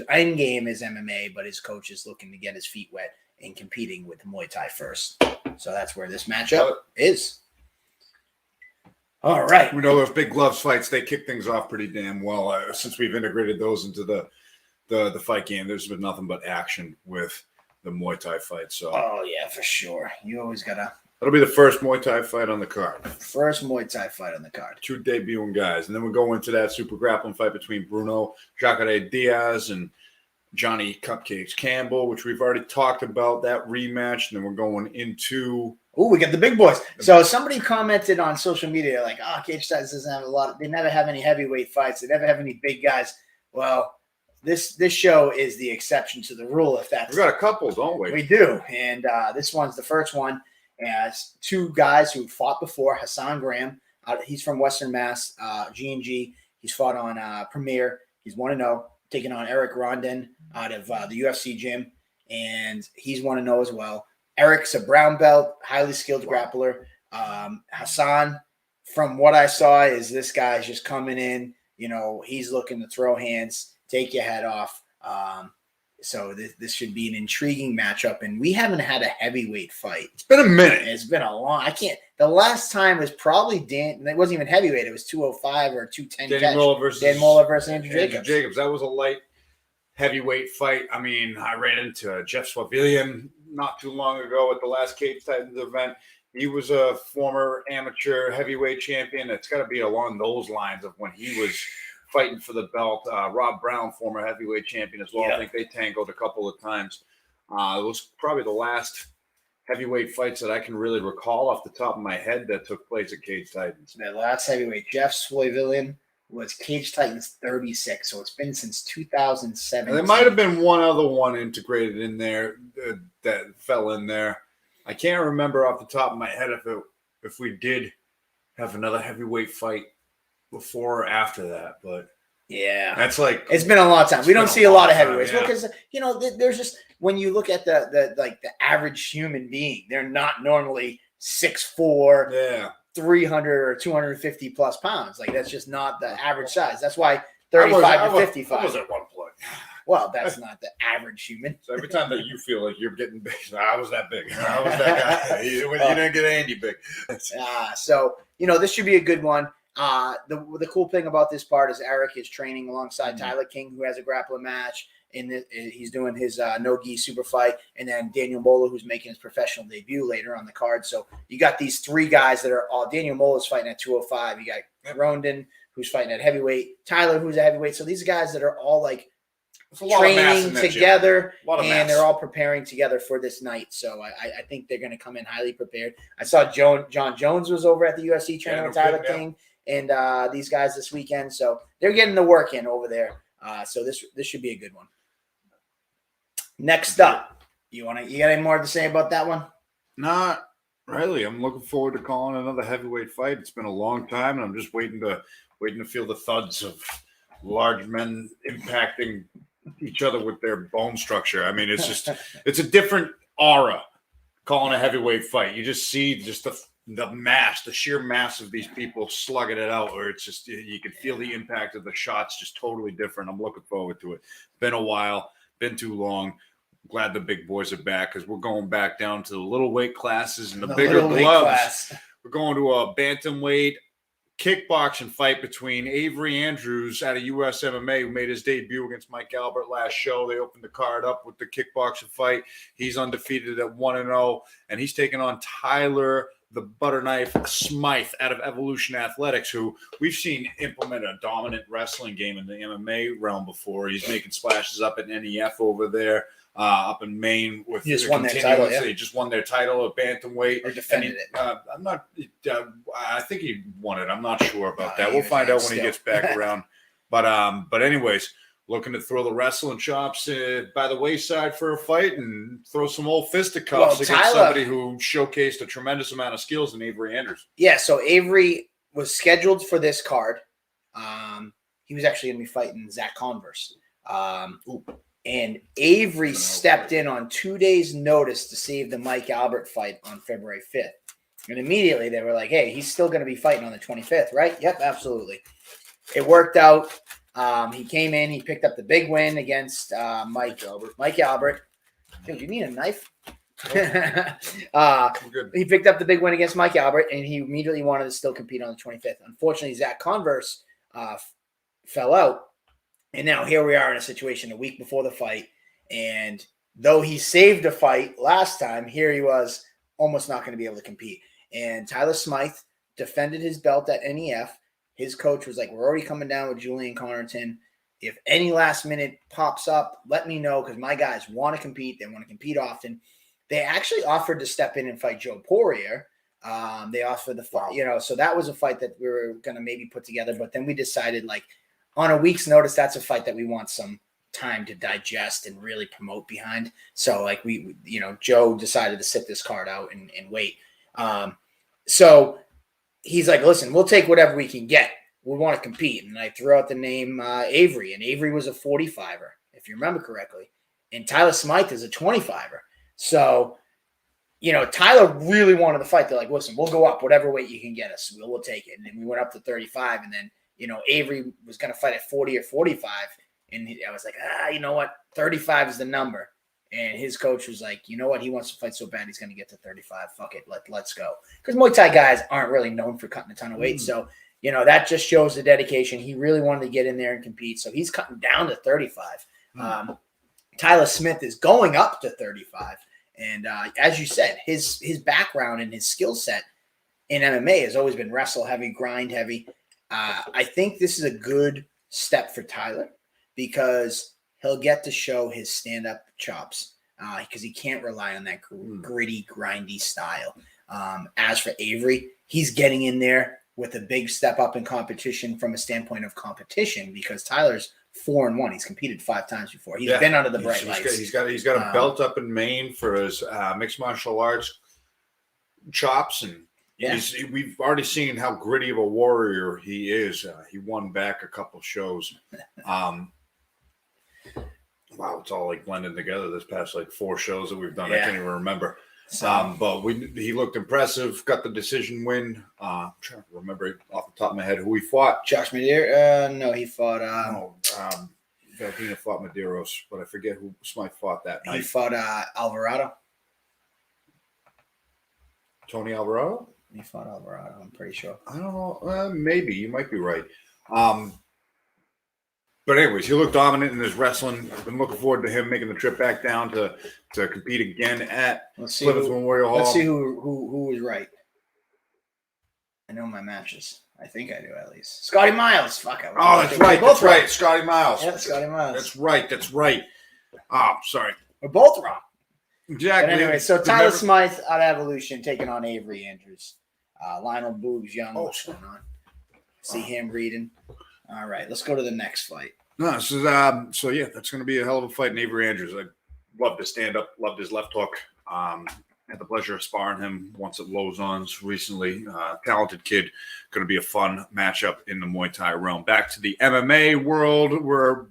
end game is MMA, but his coach is looking to get his feet wet and competing with Muay Thai first. So that's where this matchup is. All right. We know those big gloves fights, they kick things off pretty damn well. Since we've integrated those into the fight game, there's been nothing but action with the Muay Thai fight. So. Oh, yeah, for sure. You always got to. That'll be the first Muay Thai fight on the card. First Muay Thai fight on the card. 2 debuting guys. And then we'll go into that super grappling fight between Bruno Diaz and Johnny Cupcakes Campbell, which we've already talked about, that rematch. And then we're going into Oh, we got the big boys. So somebody commented on social media like, "Oh, Cage Titans doesn't have a lot. They never have any heavyweight fights. They never have any big guys." Well, this show is the exception to the rule. If that's we got a couple, don't we? We do, and this one's the first one. As two guys who fought before, Hassan Graham. He's from Western Mass, G&G. He's fought on Premier. He's 1-0, taking on Eric Rondon out of the UFC gym, and he's 1-0 as well. Eric's a brown belt, highly skilled grappler. Hassan, from what I saw, is this guy's just coming in. You know, he's looking to throw hands, take your head off. So this should be an intriguing matchup. And we haven't had a heavyweight fight. It's been a minute. It's been a long. The last time was probably it wasn't even heavyweight. It was 205 or 210. Dan Muller versus Andrew Jacobs. That was a light heavyweight fight. I mean, I ran into Jeff Swavillian not too long ago at the last Cage Titans event. He was a former amateur heavyweight champion. It's got to be along those lines of when he was fighting for the belt. Rob Brown, former heavyweight champion as well. Yeah. I think they tangled a couple of times. It was probably the last heavyweight fights that I can really recall off the top of my head that took place at Cage Titans. The last heavyweight, Jeff Swavillian, was Cage Titans 36, so it's been since 2007. There might have been one other one integrated in there that fell in there. I can't remember off the top of my head if we did have another heavyweight fight before or after that, but yeah, that's like it's been a long time. We don't see a lot of heavyweights because there's just when you look at the average human being, they're not normally 6'4", 300 or 250 plus pounds. Like that's just not the average size. That's why 35 to 55. I was at one point. Well, that's not the average human. So every time that you feel like you're getting big, I was that big. I was that guy. You didn't get Andy big. So this should be a good one. The cool thing about this part is Eric is training alongside Tyler King, who has a grappling match. He's doing his no-gi super fight, and then Daniel Mola, who's making his professional debut later on the card. So you got these three guys that are all. Daniel Mola's fighting at 205. You got Rondon, who's fighting at heavyweight. Tyler, who's a heavyweight. So these are guys that are all like training together, and they're all preparing together for this night. So I think they're going to come in highly prepared. I saw John Jones was over at the UFC training with Tyler King and these guys this weekend. So they're getting the work in over there. So this should be a good one. Next up, you got any more to say about that one? Not really. I'm looking forward to calling another heavyweight fight. It's been a long time, and I'm just waiting to feel the thuds of large men impacting each other with their bone structure. I mean, it's a different aura calling a heavyweight fight. You just see the sheer mass of these people slugging it out, where it's just you can feel the impact of the shots, just totally different. I'm looking forward to it. Been a while, been too long. Glad the big boys are back because we're going back down to the little weight classes and the bigger gloves. We're going to a bantamweight kickboxing fight between Avery Andrews out of US MMA, who made his debut against Mike Albert last show. They opened the card up with the kickboxing fight. He's undefeated at 1-0, and he's taking on Tyler the Butter Knife Smythe out of Evolution Athletics, who we've seen implement a dominant wrestling game in the MMA realm before. He's making splashes up at NEF over there. Up in Maine with he just won their title. He just won their title at bantamweight or defended it. I'm not. I think he won it. I'm not sure about that. We'll find out when he gets back around. But anyways, looking to throw the wrestling chops by the wayside for a fight and throw some old fisticuffs against somebody who showcased a tremendous amount of skills in Avery Andrews. Yeah. So Avery was scheduled for this card. He was actually going to be fighting Zach Converse. And Avery stepped in on 2 days' notice to save the Mike Albert fight on February 5th. And immediately they were like, hey, he's still going to be fighting on the 25th, right? Yep, absolutely. It worked out. He came in. He picked up the big win against Mike Albert. Dude, you need a knife? He picked up the big win against Mike Albert, and he immediately wanted to still compete on the 25th. Unfortunately, Zach Converse fell out. And now here we are in a situation a week before the fight. And though he saved a fight last time, here he was almost not going to be able to compete. And Tyler Smythe defended his belt at NEF. His coach was like, we're already coming down with Julian Connerton. If any last minute pops up, let me know because my guys want to compete. They want to compete often. they actually offered to step in and fight Joe Poirier. They offered the fight, so that was a fight that we were going to maybe put together. But then we decided, like, on a week's notice, that's a fight that we want some time to digest and really promote behind. So, like, we Joe decided to sit this card out and wait. So he's like, listen, we'll take whatever we can get. We want to compete. And I threw out the name Avery, and Avery was a 45er, if you remember correctly. And Tyler Smythe is a 25er. So, Tyler really wanted the fight. They're like, listen, we'll go up whatever weight you can get us. We'll take it. And then we went up to 35. And then, Avery was going to fight at 40 or 45. And I was like, you know what? 35 is the number. And his coach was like, you know what? He wants to fight so bad, he's going to get to 35. Fuck it. Let's go. Because Muay Thai guys aren't really known for cutting a ton of weight. So, that just shows the dedication. He really wanted to get in there and compete. So he's cutting down to 35. Tyler Smith is going up to 35. And as you said, his background and his skill set in MMA has always been wrestle heavy, grind heavy. I think this is a good step for Tyler because he'll get to show his stand-up chops because he can't rely on that gritty, grindy style. As for Avery, he's getting in there with a big step up in competition from a standpoint of competition because Tyler's 4-1. He's competed 5 times before. He's been under the bright lights. He's got a belt up in Maine for his mixed martial arts chops, and we've already seen how gritty of a warrior he is. He won back a couple shows. Wow, it's all like blending together. This past like 4 shows that we've done, I can't even remember. But he looked impressive. Got the decision win. I'm trying to remember off the top of my head who he fought. Josh Madeira? No, he fought. Valtina fought Medeiros, but I forget who Smythe fought that night. He fought Alvarado. Tony Alvarado? He fought Alvarado. I'm pretty sure. I don't know. Maybe you might be right. But anyways, he looked dominant in his wrestling. I've been looking forward to him making the trip back down to compete again at Plymouth Memorial Hall. Let's see who was right. I know my matches. I think I do at least. Scotty Miles. Fuck it. Oh, that's right. That's right. Scotty Miles. Yeah, Scotty Miles. That's right. Oh, sorry. We're both wrong. Exactly. But anyway, so Tyler Smythe out of Evolution taking on Avery Andrews. Lionel Boogs Young. What's going on? See him reading. All right, let's go to the next fight. No, so yeah, that's going to be a hell of a fight in Avery Andrews. I loved his stand-up, loved his left hook. Had the pleasure of sparring him once at Lozon's recently. Talented kid, going to be a fun matchup in the Muay Thai realm. Back to the MMA world, we're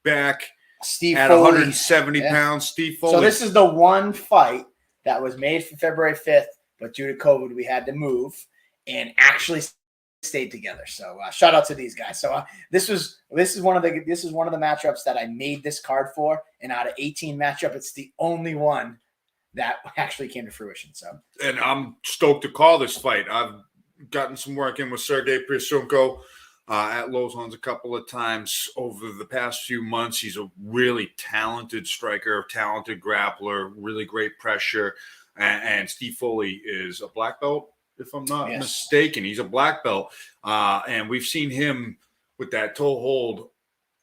back Steve at Foley. 170 pounds. Steve Foley. So this is the one fight that was made for February 5th, but due to COVID, we had to move and actually stayed together. So shout out to these guys. So this is one of the matchups that I made this card for, and out of 18 matchup, it's the only one that actually came to fruition. So, and I'm stoked to call this fight. I've gotten some work in with Sergey Priasunko at Lozon's a couple of times over the past few months. He's a really talented striker, talented grappler, really great pressure. And Steve Foley is a black belt, if I'm not mistaken. He's a black belt. And we've seen him with that toe hold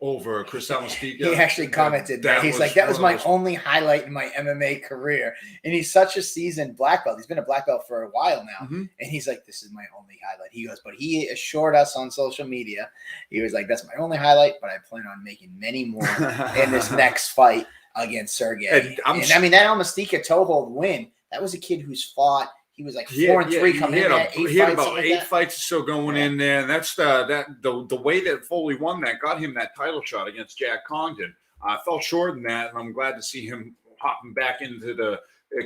over Chris Alvesio. He actually commented that. He's like, that was my only highlight in my MMA career. And he's such a seasoned black belt. He's been a black belt for a while now. Mm-hmm. And he's like, this is my only highlight. He goes, but he assured us on social media. He was like, that's my only highlight, but I plan on making many more in this next fight against Sergey. And I mean, that Alvesio toe hold win, that was a kid who's fought. He was like 4-3 coming in. He had about 8 fights or so going in there, and that's the way that Foley won that got him that title shot against Jack Congdon. I fell short in that, and I'm glad to see him hopping back into the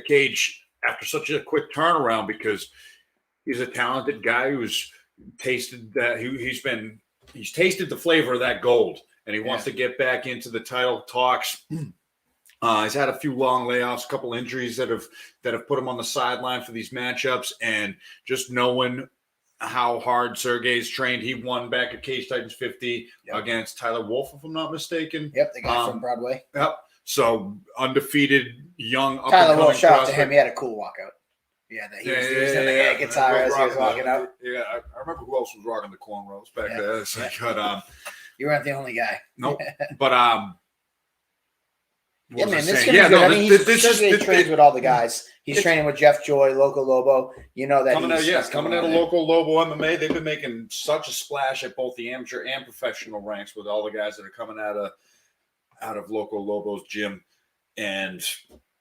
cage after such a quick turnaround because he's a talented guy who's tasted that he's tasted the flavor of that gold, and he wants to get back into the title talks. He's had a few long layoffs, a couple injuries that have put him on the sideline for these matchups, and just knowing how hard Sergey's trained, he won back at Cage Titans 50 against Tyler Wolf, if I'm not mistaken. Yep, the guy from Broadway. Yep. So undefeated, young. Tyler Wolf, shout out to him. He had a cool walkout. Yeah, he was in the guitar as he was walking out. Yeah, I remember who else was rocking the cornrows back there. So, you weren't the only guy. Nope. But Yeah, man, this is going to be good. I mean, he trains with all the guys. He's training with Jeff Joy, Loco Lobo. You know that coming out of Loco Lobo MMA. They've been making such a splash at both the amateur and professional ranks with all the guys that are coming out of Loco Lobo's gym. And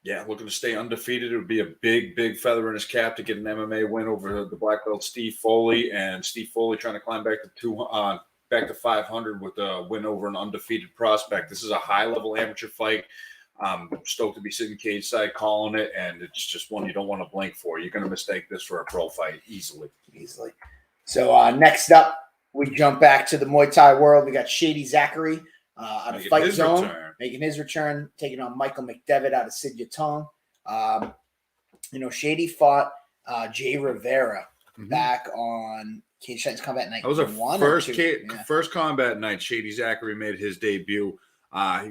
yeah, looking to stay undefeated. It would be a big, big feather in his cap to get an MMA win over the black belt Steve Foley, and Steve Foley trying to climb back to 500 with a win over an undefeated prospect. This is a high-level amateur fight. I'm stoked to be sitting cage side calling it, and it's just one you don't want to blink for. You're going to mistake this for a pro fight easily. So next up, we jump back to the Muay Thai world. We got Shady Zachary out of Fight Zone, making his return, taking on Michael McDevitt out of Sid Yatong. Shady fought Jay Rivera back on Cage Titans Combat Night. That was a first combat night. Shady Zachary made his debut. I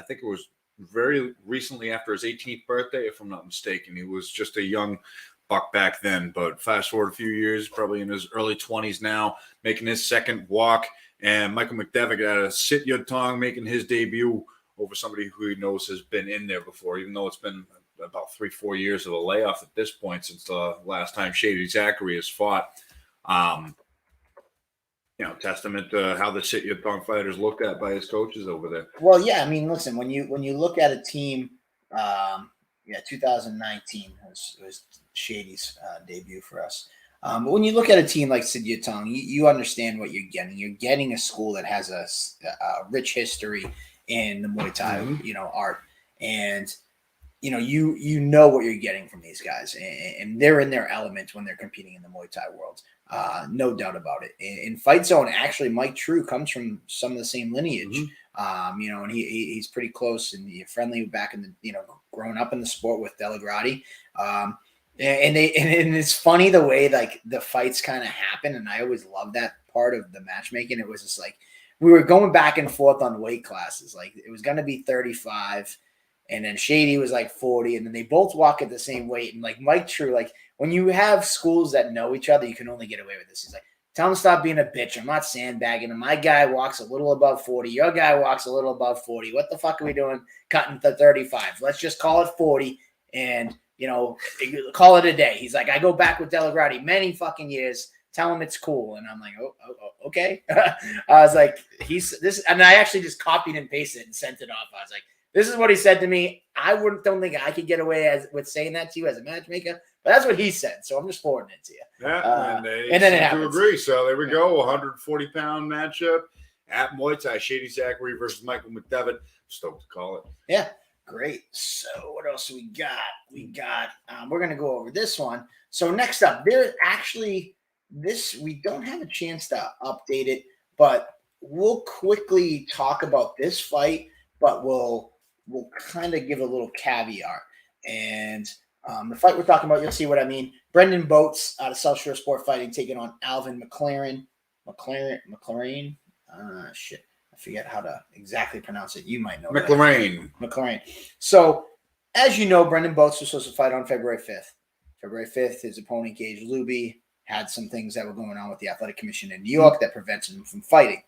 think it was very recently after his 18th birthday, if I'm not mistaken. He was just a young buck back then, but fast forward a few years, probably in his early 20s now, making his second walk. And Michael McDevitt out of Sit Yatong making his debut over somebody who he knows has been in there before, even though it's been about 3-4 years of a layoff at this point since the last time Shady Zachary has fought. Testament to how the Sit Yatong fighters looked at by his coaches over there. Well, yeah, I mean, listen, when you look at a team, 2019 was Shady's debut for us. But when you look at a team like Sid Yatong, you understand what you're getting. You're getting a school that has a rich history in the Muay Thai, art, and you know what you're getting from these guys, and they're in their element when they're competing in the Muay Thai world. No doubt about it. In Fight Zone, actually, Mike True comes from some of the same lineage, and he's pretty close and friendly back in the, growing up in the sport with Delagrati. And it's funny the way like the fights kind of happen, and I always love that part of the matchmaking. It was just like we were going back and forth on weight classes. Like it was going to be 35, and then Shady was like 40, and then they both walk at the same weight. And like Mike True, like when you have schools that know each other, you can only get away with this. He's like, tell him to stop being a bitch. I'm not sandbagging him. My guy walks a little above 40. Your guy walks a little above 40. What the fuck are we doing cutting to 35? Let's just call it 40 and, call it a day. He's like, I go back with Delagrati many fucking years. Tell him it's cool. And I'm like, oh okay. I was like, and I actually just copied and pasted and sent it off. I was like, this is what he said to me. I don't think I could get away with saying that to you as a matchmaker, but that's what he said. So I'm just forwarding it to you. Yeah, and then it happens. To agree. So there we go. 140-pound matchup at Muay Thai. Shady Zachary versus Michael McDevitt. Stoked to call it. Yeah, great. So what else do we got? We're going to go over this one. So next up, there's actually we don't have a chance to update it, but we'll quickly talk about this fight, but we'll kind of give a little caveat. And the fight we're talking about, you'll see what I mean. Brendan Boats out of South Shore Sport Fighting taking on Alvin Mclaren. McLaren. I forget how to exactly pronounce it. You might know McLaren. So, as you know, Brendan Boats was supposed to fight on February 5th. February 5th, his opponent, Gage Luby, had some things that were going on with the Athletic Commission in New York that prevented him from fighting.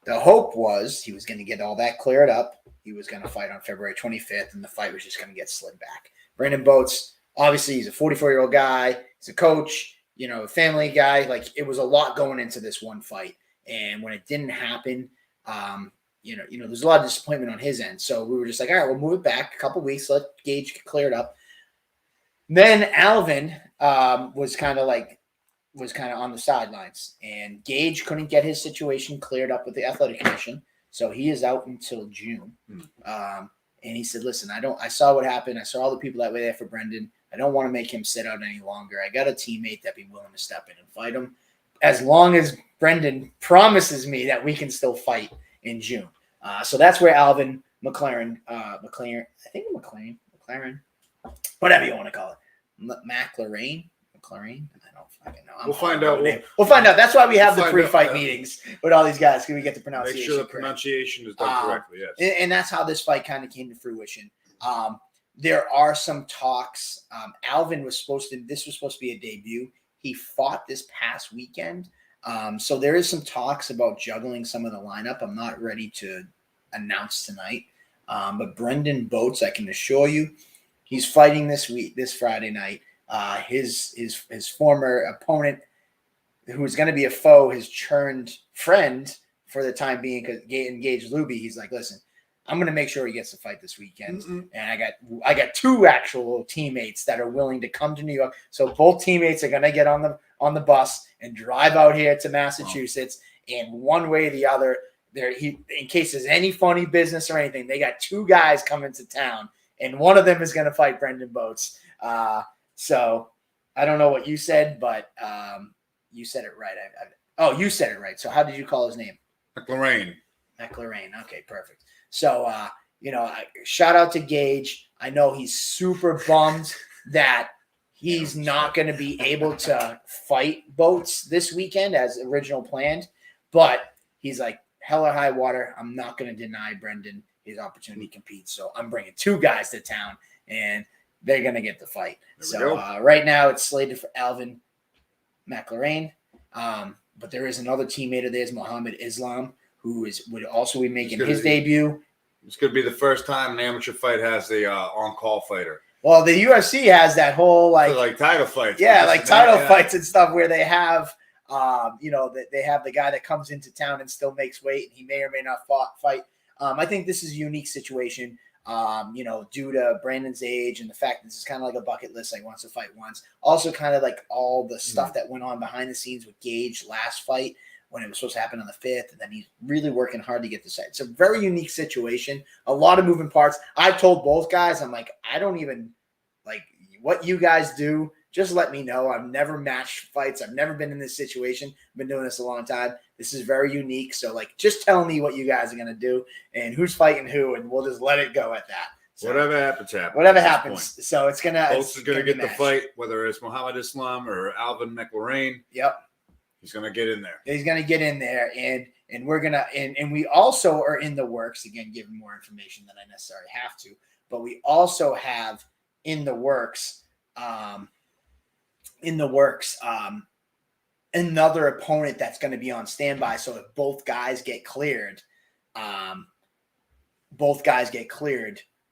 The hope was he was going to get all that cleared up. He was going to fight on February 25th, and the fight was just going to get slid back. Brendan Boats, obviously, he's a 44-year-old guy. He's a coach, a family guy. Like, it was a lot going into this one fight. And when it didn't happen, there's a lot of disappointment on his end. So we were just like, all right, we'll move it back a couple weeks, let Gage get cleared up. Then Alvin was kind of on the sidelines, and Gage couldn't get his situation cleared up with the Athletic Commission. So he is out until June. And he said, listen, I saw what happened. I saw all the people that were there for Brendan. I don't want to make him sit out any longer. I got a teammate that'd be willing to step in and fight him as long as Brendan promises me that we can still fight in June. So that's where Alvin McLaren, whatever you want to call it, McLaren. I don't fucking know. We'll find out. We'll find out. That's why we have the pre-fight meetings with all these guys, because we get the pronunciation. Make sure the pronunciation is done correctly. Yes. And that's how this fight kind of came to fruition. There are some talks. Alvin was supposed to be a debut. He fought this past weekend. So there is some talks about juggling some of the lineup. I'm not ready to announce tonight. But Brendan Boats, I can assure you, he's fighting this Friday night. His former opponent, who is going to be a foe, has turned friend for the time being because engaged Luby. He's like, listen, I'm going to make sure he gets the fight this weekend. And I got 2 actual teammates that are willing to come to New York. So both teammates are going to get on the bus and drive out here to Massachusetts. And one way or the other, in case there's any funny business or anything, they got 2 guys coming to town, and one of them is going to fight Brendan Boats. So I don't know what you said, but you said it right. You said it right. So how did you call his name? McLaren. Okay, perfect. So, shout out to Gage. I know he's super bummed that he's not going to be able to fight Boats this weekend as original planned, but he's like, hell or high water, I'm not going to deny Brendan his opportunity to compete. So I'm bringing 2 guys to town, and they're going to get the fight. So right now it's slated for Alvin Mclaren. But there is another teammate of theirs, Muhammad Islam, who would also be making his debut. It's going to be the first time an amateur fight has the on-call fighter. Well, the UFC has that whole like title fights. Yeah, like title fights and stuff where they have they have the guy that comes into town and still makes weight, and he may or may not fight. I think this is a unique situation, due to Brandon's age and the fact that this is kind of like a bucket list. Like, wants to fight once. Also, kind of like all the stuff that went on behind the scenes with Gage last fight when it was supposed to happen on the 5th, and then he's really working hard to get this fight. It's a very unique situation. A lot of moving parts. I've told both guys, I'm like, I don't even like what you guys do. Just let me know. I've never matched fights. I've never been in this situation. I've been doing this a long time. This is very unique. So, just tell me what you guys are going to do and who's fighting who, and we'll just let it go at that. So, whatever happens. Whatever happens. So, it's going to – Both is going to get the fight, whether it's Muhammad Islam or Alvin Mclaren. Yep. He's going to get in there. He's going to get in there, and we're going to – and we also are in the works, again, giving more information than I necessarily have to, but we also have in the works another opponent that's going to be on standby. So if both guys get cleared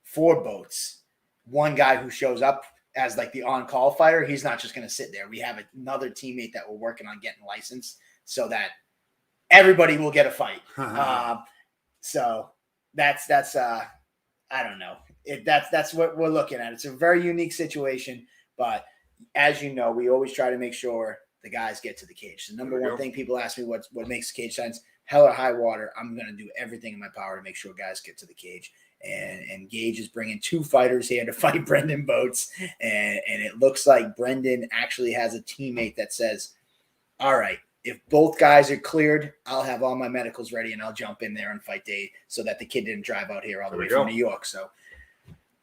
for Boats, one guy who shows up as like the on-call fighter, he's not just going to sit there. We have another teammate that we're working on getting licensed so that everybody will get a fight. So that's I don't know. That's what we're looking at. It's a very unique situation, but as you know, we always try to make sure the guys get to the cage. The number one thing people ask me what makes the cage signs, hell or high water, I'm going to do everything in my power to make sure guys get to the cage. And Gage is bringing 2 fighters here to fight Brendan Boats. And it looks like Brendan actually has a teammate that says, all right, if both guys are cleared, I'll have all my medicals ready and I'll jump in there and fight Dave so that the kid didn't drive out here all the way from New York. So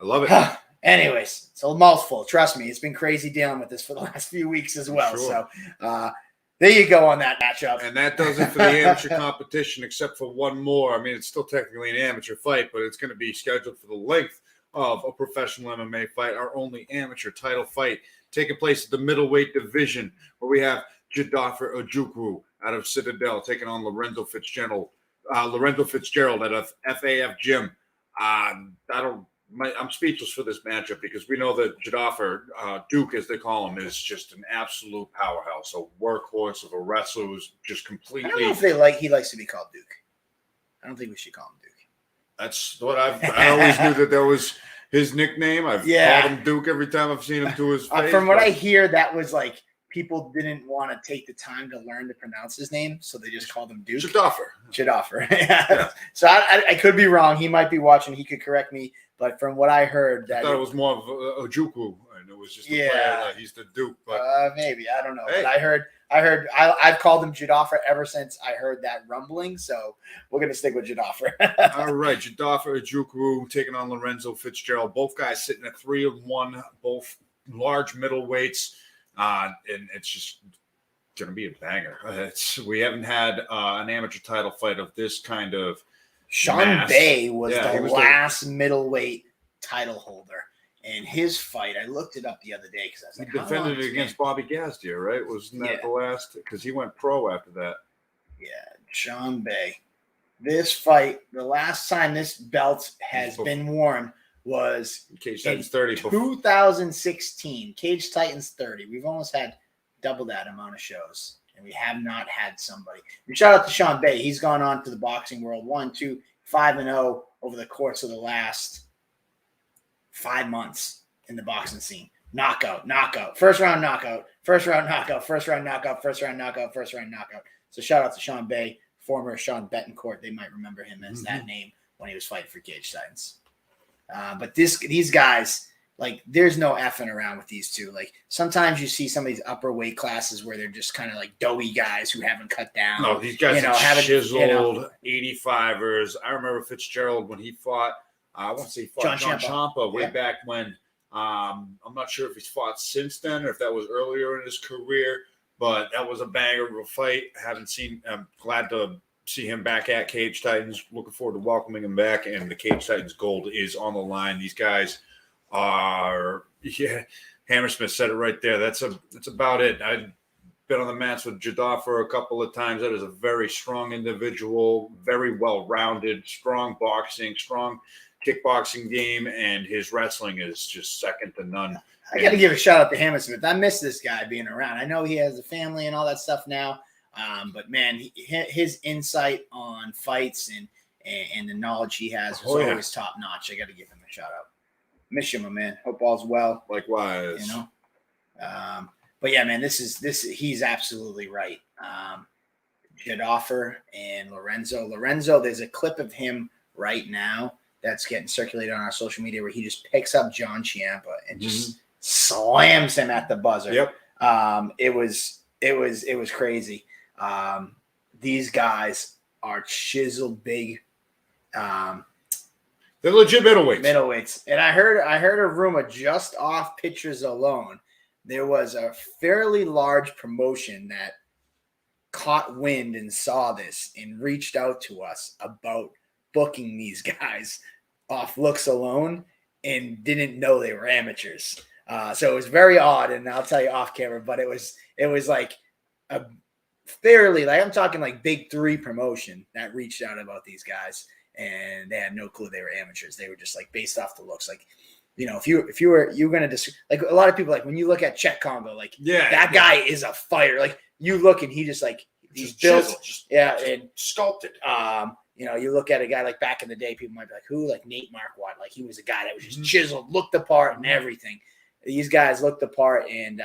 I love it. Anyways, it's a mouthful. Trust me, it's been crazy dealing with this for the last few weeks as well. Sure. So there you go on that matchup. And that does it for the amateur competition, except for one more. I mean, it's still technically an amateur fight, but it's going to be scheduled for the length of a professional MMA fight, our only amateur title fight, taking place at the middleweight division, where we have Jadafer Ojukwu out of Citadel taking on Lorenzo Fitzgerald at a FAF gym. I'm speechless for this matchup because we know that Jadafer, Duke as they call him, is just an absolute powerhouse, a workhorse of a wrestler who's just completely. I don't know if he likes to be called Duke. I don't think we should call him Duke. That's what I always knew that was his nickname. I've called him Duke every time I've seen him to his face. From what I hear, that was like people didn't want to take the time to learn to pronounce his name, so they just called him Duke. Jadafer. Yeah. So I could be wrong. He might be watching. He could correct me. But from what I heard, I thought it was more of Ojukwu, and it was just a player, he's the Duke. But maybe I don't know. Hey. But I've called him Jadafer ever since I heard that rumbling. So we're gonna stick with Jadafer. All right, Jadafer Ojukwu taking on Lorenzo Fitzgerald. Both guys sitting at 3-1, both large middleweights, and it's just gonna be a banger. We haven't had an amateur title fight of this kind of. Sean Bay was the last middleweight title holder. And his fight, I looked it up the other day because I was like, he defended it against Bobby Gazdier, right? Wasn't that the last? Because he went pro after that. Yeah, Sean Bay. This fight, the last time this belt has been worn was Cage Titans 30. 2016. Cage Titans 30. We've almost had double that amount of shows, and we have not had somebody. And shout out to Sean Bay. He's gone on to the boxing world 5-0 over the course of the last 5 months in the boxing scene. Knockout, first round knockout, first round knockout, first round knockout, first round knockout, first round knockout. So shout out to Sean Bay, former Sean Betancourt. They might remember him as that name when he was fighting for Cage Titans. But these guys, like, there's no effing around with these two. Like, sometimes you see some of these upper weight classes where they're just kind of like doughy guys who haven't cut down. No, these guys are chiseled 85ers. I remember Fitzgerald when he fought, I want to say he fought John Ciampa way back when. I'm not sure if he's fought since then or if that was earlier in his career, but that was a banger of a fight. I'm glad to see him back at Cage Titans. Looking forward to welcoming him back, and the Cage Titans gold is on the line. These guys are, Hammersmith said it right there. That's about it. I've been on the mats with Jadaffer a couple of times. That is a very strong individual, very well-rounded, strong boxing, strong kickboxing game, and his wrestling is just second to none. I got to give a shout out to Hammersmith. I miss this guy being around. I know he has a family and all that stuff now. But man, his insight on fights and the knowledge he has is always top notch. I got to give him a shout out. Miss you, my man. Hope all's well. Likewise. But yeah, man, he's absolutely right. Jadaffer and Lorenzo. There's a clip of him right now that's getting circulated on our social media where he just picks up John Ciampa and just slams him at the buzzer. Yep. It was crazy. These guys are chiseled big. They're legit middleweights. And I heard a rumor just off pictures alone. There was a fairly large promotion that caught wind and saw this and reached out to us about booking these guys off looks alone and didn't know they were amateurs. So it was very odd, and I'll tell you off camera, but it was like a fairly, like, I'm talking like big three promotion that reached out about these guys, and they had no clue they were amateurs. They were just like based off the looks. Like, if you were going to like a lot of people, like when you look at Czech Congo, like that guy is a fighter. Like you look and he just like he's built, and sculpted. You look at a guy like back in the day, people might be like, who? Like Nate Marquardt. Like he was a guy that was just chiseled, looked the part and everything. These guys look the part, and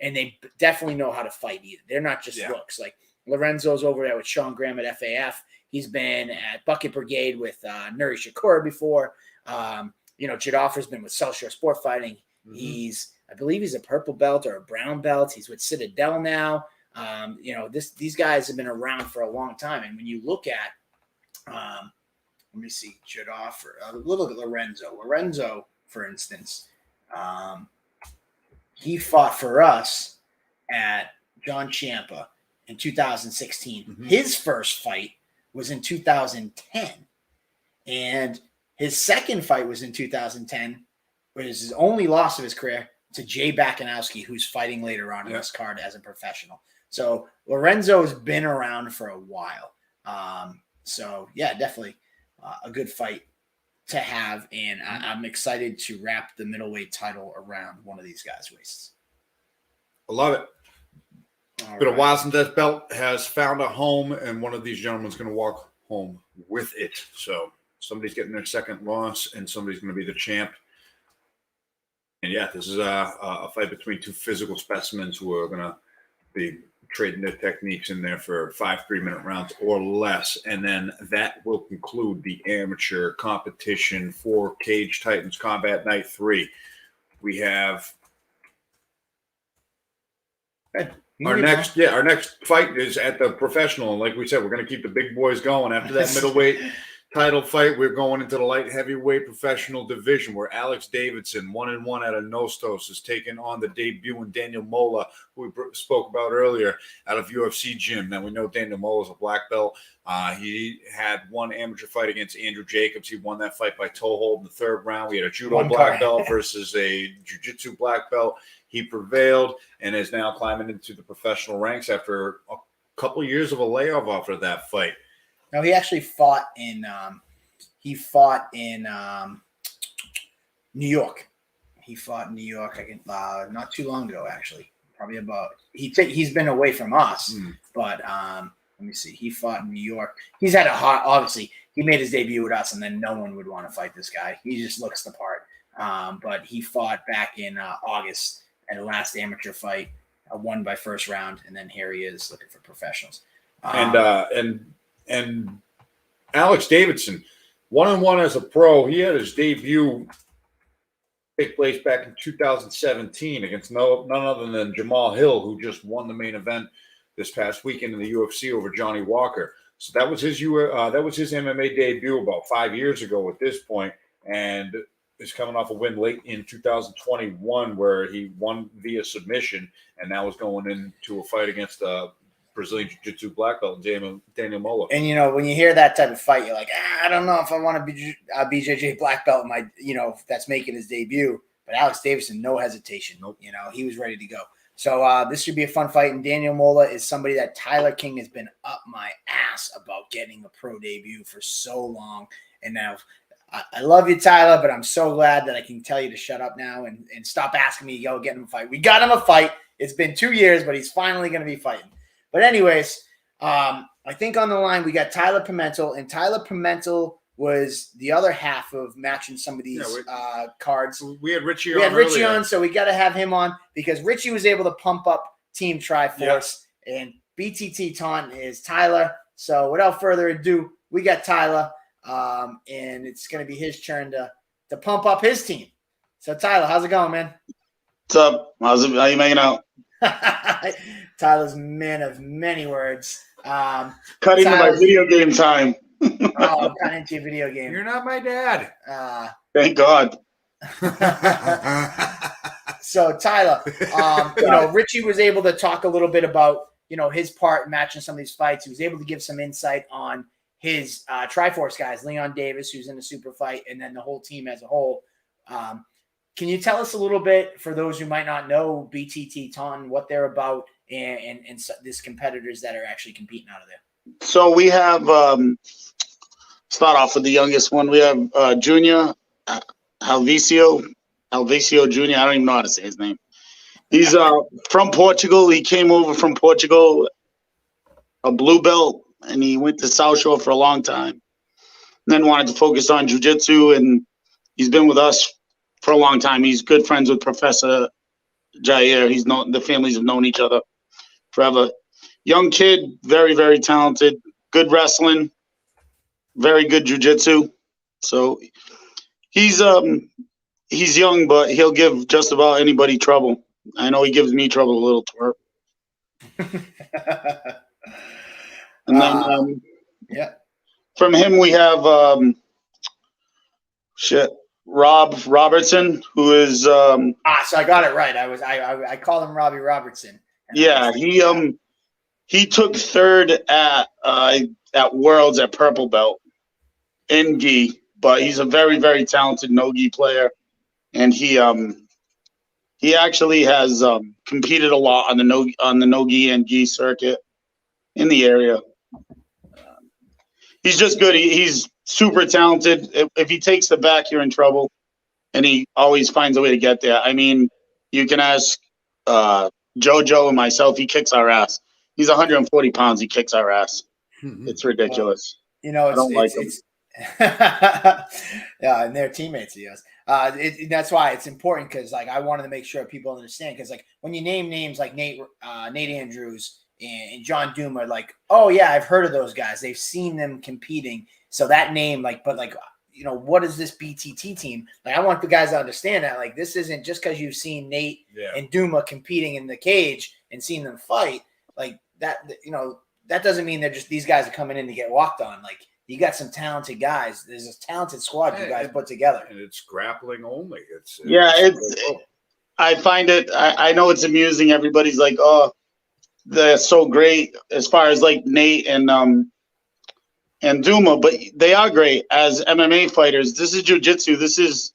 they definitely know how to fight either. They're not just looks. Like Lorenzo's over there with Hassan Graham at FAF. He's been at Bucket Brigade with Nuri Shakur before. Jadaffer's been with South Shore Sport Fighting. I believe he's a purple belt or a brown belt. He's with Citadel now. These guys have been around for a long time. And when you look at, let me see, Jadaffer, a little bit Lorenzo, for instance, he fought for us at John Ciampa in 2016. His first fight was in 2010. And his second fight was in 2010, which is his only loss of his career, to Jay Bakanowski, who's fighting later on in this card as a professional. So Lorenzo's been around for a while. Definitely a good fight to have, and I'm excited to wrap the middleweight title around one of these guys' waists. I love it. Been a while since that belt has found a home, and one of these gentlemen is going to walk home with it. So somebody's getting their second loss, and somebody's going to be the champ. And this is a fight between two physical specimens who are going to be trading their techniques in there for 5 3-minute rounds or less. And then that will conclude the amateur competition for Cage Titans Combat Night 3. We have our next fight is at the professional. And like we said, we're going to keep the big boys going. After that middleweight title fight, we're going into the light heavyweight professional division where Alex Davidson, 1-1 out of Nostos, is taking on the debuting Daniel Mola, who we spoke about earlier, out of UFC Gym. Now, we know Daniel Mola is a black belt. He had one amateur fight against Andrew Jacobs. He won that fight by toe hold in the 3rd round. We had a judo black belt versus a jiu-jitsu black belt. He prevailed and is now climbing into the professional ranks after a couple years of a layoff after that fight. No, he actually fought in New York. He fought in New York not too long ago, actually. Probably about he's been away from us, but let me see. He fought in New York. He's had obviously he made his debut with us, and then no one would want to fight this guy. He just looks the part. But he fought back in August at a last amateur fight, won by first round, and then here he is looking for professionals. And Alex Davidson, 1-1 as a pro. He had his debut take place back in 2017 against none other than Jamal Hill, who just won the main event this past weekend in the UFC over Johnny Walker. So that was his MMA debut about 5 years ago at this point, and is coming off a win late in 2021 where he won via submission, and now is going into a fight against Brazilian Jiu-Jitsu black belt Daniel Mola. And when you hear that type of fight, you're like, I don't know if I want to be a BJJ black belt that's making his debut. But Alex Davidson, no hesitation. Nope. He was ready to go. So this should be a fun fight. And Daniel Mola is somebody that Tyler King has been up my ass about getting a pro debut for so long. And now I love you, Tyler, but I'm so glad that I can tell you to shut up now and stop asking me to go get him a fight. We got him a fight. It's been 2 years, but he's finally going to be fighting. But anyways, I think on the line we got Tyler Pimentel, and Tyler Pimentel was the other half of matching some of these cards. We had Richie on. We had Richie on, so we got to have him on because Richie was able to pump up Team Triforce, and BTT Taunton is Tyler. So without further ado, we got Tyler, and it's going to be his turn to pump up his team. So Tyler, how's it going, man? What's up? How you making out? Tyler's man of many words. Cut into my video game time. Cut into your video game. You're not my dad. Thank God. So Tyler, Richie was able to talk a little bit about his part in matching some of these fights. He was able to give some insight on his Triforce guys, Leon Davis, who's in the super fight, and then the whole team as a whole. Can you tell us a little bit, for those who might not know BTT Taunton, what they're about and these competitors that are actually competing out of there? So we have, start off with the youngest one. We have Junior Halvicio Jr. I don't even know how to say his name. He's from Portugal. He came over from Portugal, a blue belt, and he went to South Shore for a long time. And then wanted to focus on jiu-jitsu, and he's been with us for a long time. He's good friends with Professor Jair. The families have known each other forever. Young kid, very, very talented, good wrestling, very good jiu-jitsu. So he's young, but he'll give just about anybody trouble. I know he gives me trouble a little, twerp. And then from him we have Robertson, who is so I got it right. I called him Robbie Robertson. Yeah, he took third at Worlds at purple belt in gi, but he's a very, very talented no-gi player, and he actually has competed a lot on the no-gi and gi circuit in the area. He's just good. He's super talented. If he takes the back, you're in trouble, and he always finds a way to get there. I mean, you can ask JoJo and myself. He kicks our ass. He's 140 pounds. He kicks our ass. It's ridiculous. I don't like him. Yeah, and they're teammates of yours. That's why it's important, because I wanted to make sure people understand, because when you name names like Nate Andrews and John Doom are oh yeah, I've heard of those guys. They've seen them competing. So that name, what is this BTT team? I want the guys to understand that this isn't just because you've seen Nate and Duma competing in the cage and seen them fight that. That doesn't mean they're just these guys are coming in to get walked on. You got some talented guys. There's a talented squad you guys put together, and it's grappling only. I find it. I know it's amusing. Everybody's like, oh, they're so great as far as Nate and Duma, but they are great as MMA fighters. This is jiu-jitsu. This is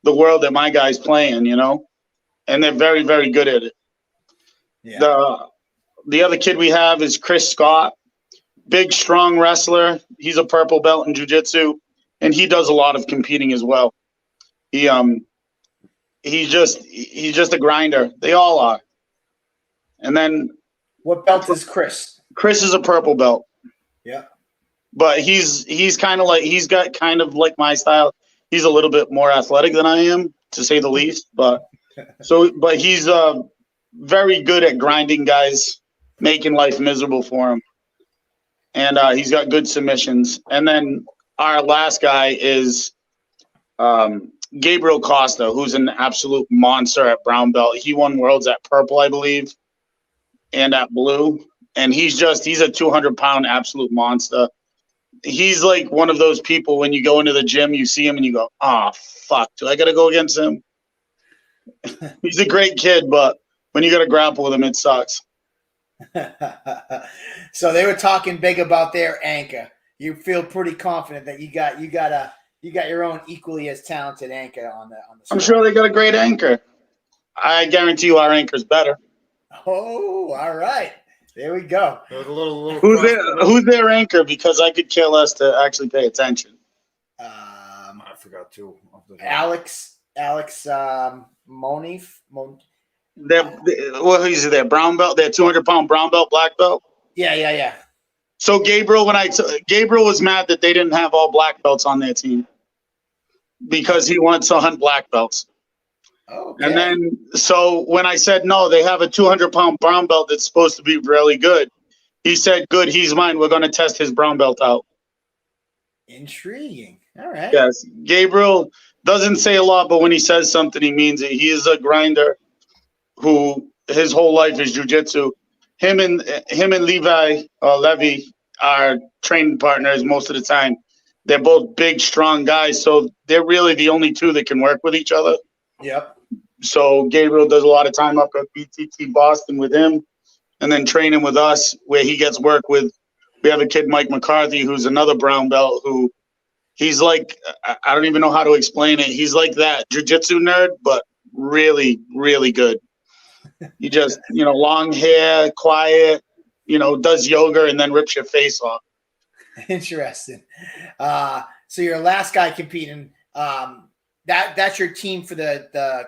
the world that my guys playing, and they're very, very good at it. Yeah. The other kid we have is Chris Scott, big, strong wrestler. He's a purple belt in jiu-jitsu, and he does a lot of competing as well. He's just a grinder. They all are. And then what belt is Chris? Chris is a purple belt. Yeah. But he's kind of like, he's got kind of like my style. He's a little bit more athletic than I am, to say the least. But he's very good at grinding guys, making life miserable for him. And he's got good submissions. And then our last guy is Gabriel Costa, who's an absolute monster at brown belt. He won worlds at purple, I believe, and at blue. And he's a 200-pound absolute monster. He's like one of those people when you go into the gym, you see him and you go, oh, fuck, do I got to go against him? He's a great kid, but when you got to grapple with him, it sucks. So they were talking big about their anchor. You feel pretty confident that you got your own equally as talented anchor on the squad. I'm sure they got a great anchor. I guarantee you our anchor's better. Oh, all right. There we go. Who's their anchor? Because I could care less to actually pay attention. I forgot too. Alex Monif. Who's their brown belt? Their 200-pound brown belt, black belt. Yeah. So Gabriel, Gabriel was mad that they didn't have all black belts on their team because he wants to hunt black belts. Okay. And then, so when I said, no, they have a 200-pound brown belt that's supposed to be really good, he said, good, he's mine. We're going to test his brown belt out. Intriguing. All right. Yes. Gabriel doesn't say a lot, but when he says something, he means it. He is a grinder who his whole life is jiu-jitsu. Him and Levi are training partners most of the time. They're both big, strong guys, so they're really the only two that can work with each other. Yep. So Gabriel does a lot of time up at BTT Boston with him, and then training with us where he gets work with. We have a kid, Mike McCarthy, who's another brown belt who he's like, I don't even know how to explain it. He's like that jiu-jitsu nerd, but really, really good. He just, long hair, quiet, does yoga and then rips your face off. Interesting. So your last guy competing, that's your team for the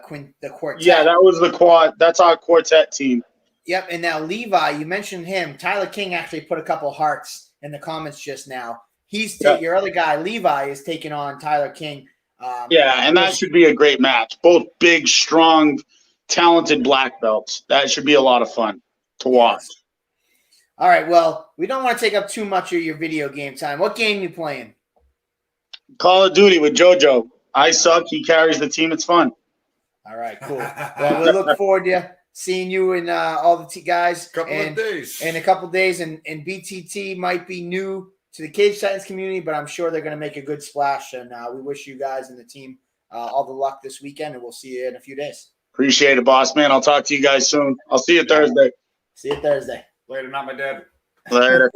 quartet. Yeah, that was the quad. That's our quartet team. Yep. And now Levi, you mentioned him. Tyler King actually put a couple hearts in the comments just now. Your other guy, Levi, is taking on Tyler King. And that should be a great match. Both big, strong, talented black belts. That should be a lot of fun to watch. All right. Well, we don't want to take up too much of your video game time. What game you playing? Call of Duty with JoJo. I suck. He carries the team. It's fun. All right, cool. Well, we look forward to seeing you and all the guys in a couple of days. And BTT might be new to the Cage Titans community, but I'm sure they're going to make a good splash. And we wish you guys and the team all the luck this weekend, and we'll see you in a few days. Appreciate it, boss man. I'll talk to you guys soon. I'll see you Thursday. See you Thursday. Later, not my dad. Later.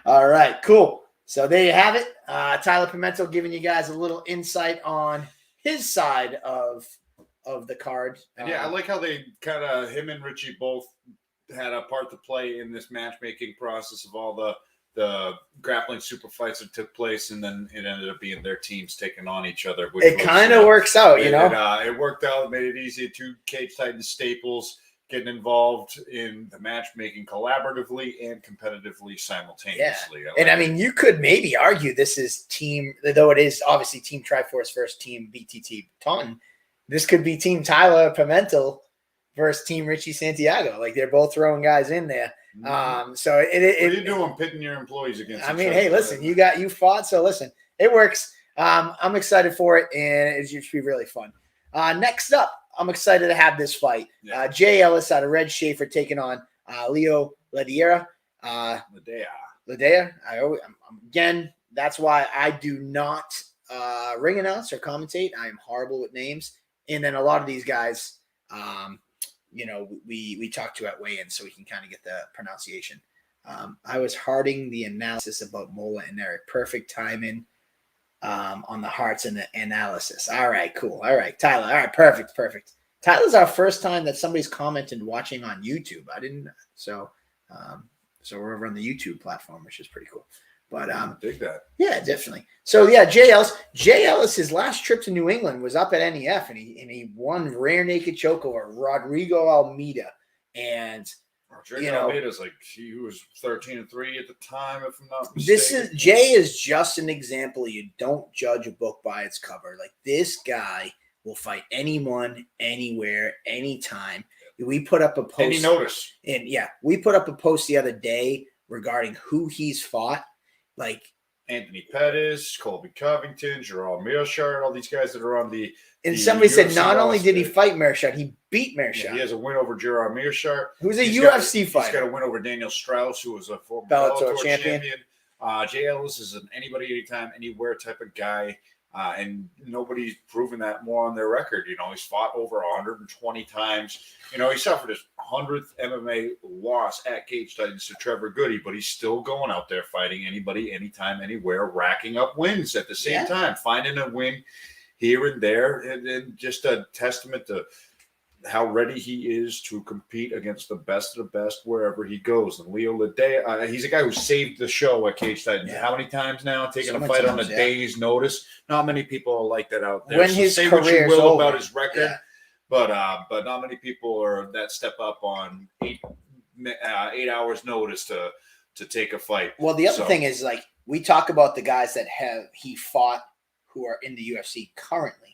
All right, cool. So there you have it. Tyler Pimentel giving you guys a little insight on his side of the card. And I like how they kind of, him and Richie both had a part to play in this matchmaking process of all the grappling super fights that took place, and then it ended up being their teams taking on each other. It kind of works out, it worked out. It made it easy to Cage Titans staples getting involved in the matchmaking collaboratively and competitively simultaneously. Yeah. And I mean, you could maybe argue this is team, though it is obviously Team Triforce versus Team BTT Ton. This could be Team Tyler Pimentel versus Team Richie Santiago. Like, they're both throwing guys in there. So what are you doing, pitting your employees against? I mean, hey, listen, you fought, so listen, it works. I'm excited for it, and it should be really fun. Next up, I'm excited to have this fight. Yeah. Jay Ellis out of Red Schaefer taking on Ledea. Ledea. Again, that's why I do not ring announce or commentate. I am horrible with names. And then a lot of these guys, we talk to at weigh-in, so we can kind of get the pronunciation. I was hearting the analysis about Mola and Eric. Perfect timing on the hearts and the analysis. All right, cool. All right, Tyler. All right, perfect. Tyler's our first time that somebody's commented watching on YouTube. I didn't. So So we're over on the YouTube platform, which is pretty cool. But dig that. Yeah, definitely. So yeah, Jay Ellis, his last trip to New England was up at NEF, and he won rare naked choke over Rodrigo Almeida. And Rodrigo Almeida's he was 13-3 at the time, if I'm not mistaken. Jay is just an example. You don't judge a book by its cover. Like, this guy will fight anyone, anywhere, anytime. We put up a post. Any notice? And yeah, we put up a post the other day regarding who he's fought. Like Anthony Pettis, Colby Covington, Gerald Mearshart, all these guys that are on the. And somebody said not only did he fight Mearshart, he beat Mearshart. Yeah, he has a win over Gerard Mearshart. Who's a UFC fighter. He's got a win over Daniel Strauss, who was a former Bellator champion. Jay Ellis is an anybody, anytime, anywhere type of guy. And nobody's proven that more on their record. He's fought over 120 times. He suffered his 100th MMA loss at Cage Titans to Trevor Goody, but he's still going out there fighting anybody, anytime, anywhere, racking up wins at the same time, finding a win here and there, and just a testament to how ready he is to compete against the best of the best wherever he goes. And Leo Ledea, he's a guy who saved the show at Cage Titans. Yeah. How many times now? Taking a fight on a day's notice. Not many people are like that out there. When his say what you will about his record, but not many people are that step up on 8 hours notice to take a fight. Well, the other thing is, we talk about the guys that he fought who are in the UFC currently.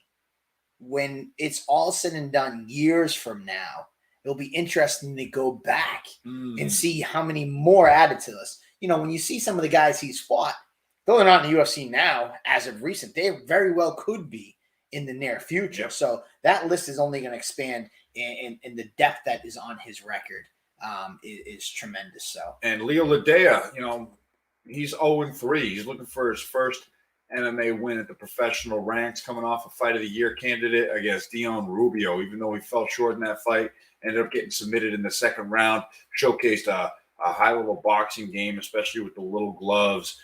When it's all said and done years from now, it'll be interesting to go back and see how many more added to this. When you see some of the guys he's fought, though they're not in the UFC now, as of recent, they very well could be in the near future. Yep. So that list is only going to expand, and the depth that is on his record is tremendous. So, and Leo Ledea, he's 0-3. He's looking for his first MMA win at the professional ranks, coming off a Fight of the Year candidate against Dion Rubio. Even though he fell short in that fight, ended up getting submitted in the second round, showcased a high-level boxing game, especially with the little gloves,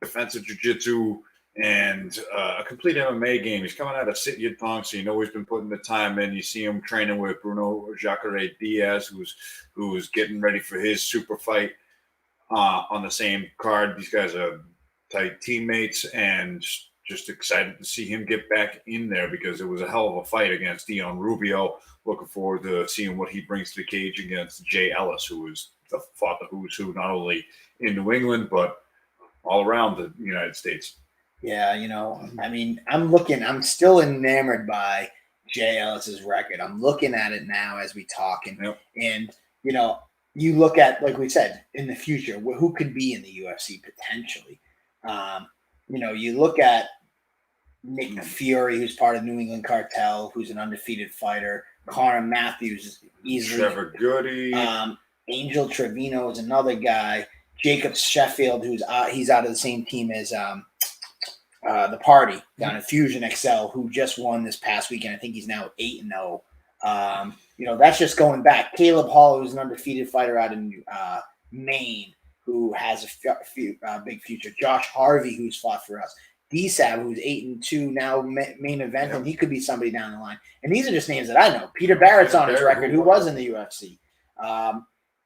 defensive jiu-jitsu, and a complete MMA game. He's coming out of Sit Yud Tong, so he's been putting the time in. You see him training with Bruno Diaz, who's getting ready for his super fight on the same card. These guys are tight teammates, and just excited to see him get back in there because it was a hell of a fight against Dion Rubio. Looking forward to seeing what he brings to the cage against Jay Ellis, who fought the who's who not only in New England but all around the United States. Yeah, I'm still enamored by Jay Ellis's record. I'm looking at it now as we talk, and you look at, like we said, in the future, who could be in the UFC potentially. You look at Nick Fury, who's part of New England Cartel, who's an undefeated fighter. Connor Matthews, easily. Trevor Goody. Angel Trevino is another guy. Jacob Sheffield, he's out of the same team as the Party down in Fusion XL, who just won this past weekend. I think he's now 8-0. That's just going back. Caleb Hall, who's an undefeated fighter out in Maine, who has a big future. Josh Harvey, who's fought for us. DSAB, who's 8-2 now, main event, and he could be somebody down the line. And these are just names that I know. Peter Barrett's on his record, who was in the UFC.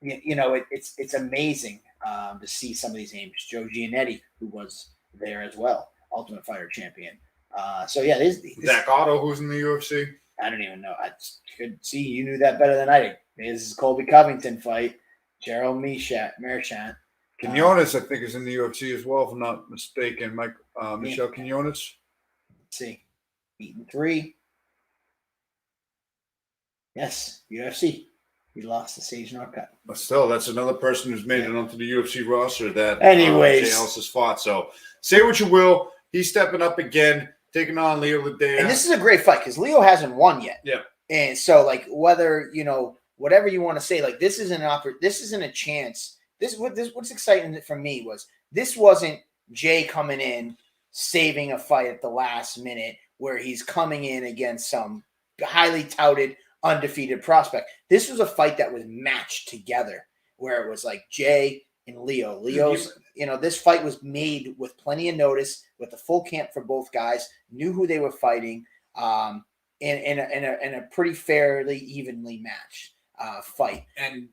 It's amazing to see some of these names. Joe Giannetti, who was there as well, Ultimate Fighter champion. Zach Otto, who's in the UFC. I don't even know. I could see you knew that better than I did. This is Colby Covington fight. Gerald Mearshart. Quinones, I think, is in the UFC as well, if I'm not mistaken. Michelle Quinones. Let's see. 8-3. Yes, UFC. He lost to Sage Northcutt. But still, that's another person who's made it onto the UFC roster that Jay Ellis has fought. So say what you will. He's stepping up again, taking on Leo Ledea. And this is a great fight because Leo hasn't won yet. Yeah. And so, whether, whatever you want to say, this isn't a chance. What's exciting for me was this wasn't Jay coming in, saving a fight at the last minute where he's coming in against some highly touted, undefeated prospect. This was a fight that was matched together where it was like Jay and Leo. Leo's, this fight was made with plenty of notice, with the full camp for both guys, knew who they were fighting, in a pretty fairly evenly matched fight. And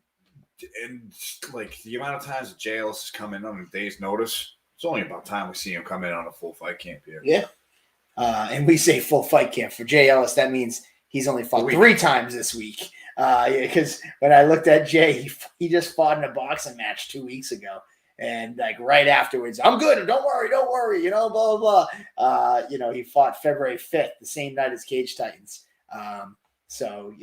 And like the amount of times that Jay Ellis has come in on a day's notice, it's only about time we see him come in on a full fight camp here. Yeah. And we say full fight camp for Jay Ellis. That means he's only fought 3 times this week. Because when I looked at Jay, he just fought in a boxing match 2 weeks ago. And like right afterwards, I'm good. Don't worry. Blah, blah, blah. He fought February 5th, the same night as Cage Titans. So,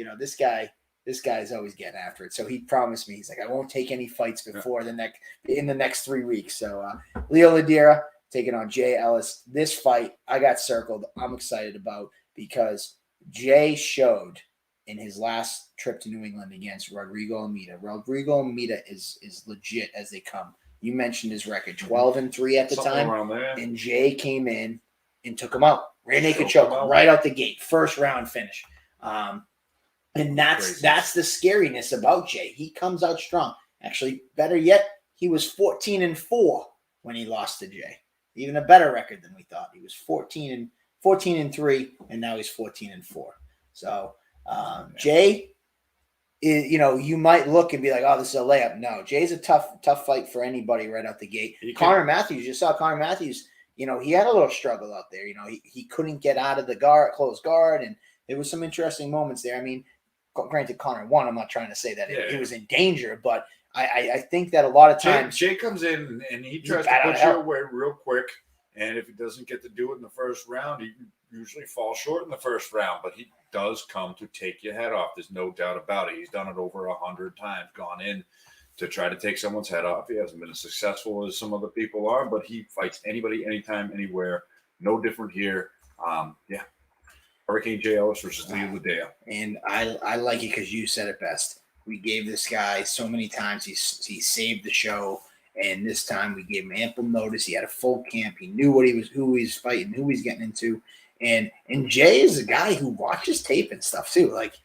this guy's always getting after it. So he promised me, he's like, I won't take any fights before in the next 3 weeks. So Leo Ledea taking on Jay Ellis. This fight I got circled. I'm excited about because Jay showed in his last trip to New England against Rodrigo Almeida. Rodrigo Almeida is legit as they come. You mentioned his record, 12-3 at the time. And Jay came in and took him out. Rear naked choke right out the gate. First round finish. And that's the scariness about Jay. He comes out strong. Actually, better yet, he was 14-4 when he lost to Jay. Even a better record than we thought. He was 14-3, and now he's 14-4. So Jay is, you might look and be like, oh, this is a layup. No, Jay's a tough fight for anybody right out the gate. Connor Matthews, you saw Connor Matthews. He had a little struggle out there. He couldn't get out of the closed guard, and there was some interesting moments there. I mean, granted, Connor won. I'm not trying to say that he was in danger, but I think that a lot of times Jay comes in and he tries to put you away real quick, and if he doesn't get to do it in the first round, he usually falls short in the first round. But he does come to take your head off. There's no doubt about it. He's done it over 100 times, gone in to try to take someone's head off. He hasn't been as successful as some other people are, but he fights anybody, anytime, anywhere. No different here. Hurricane Jay Ellis versus Lee Ledell. And I like it because you said it best. We gave this guy so many times. He saved the show, and this time we gave him ample notice. He had a full camp. He knew who he was fighting, who he's getting into. And Jay is a guy who watches tape and stuff too. Like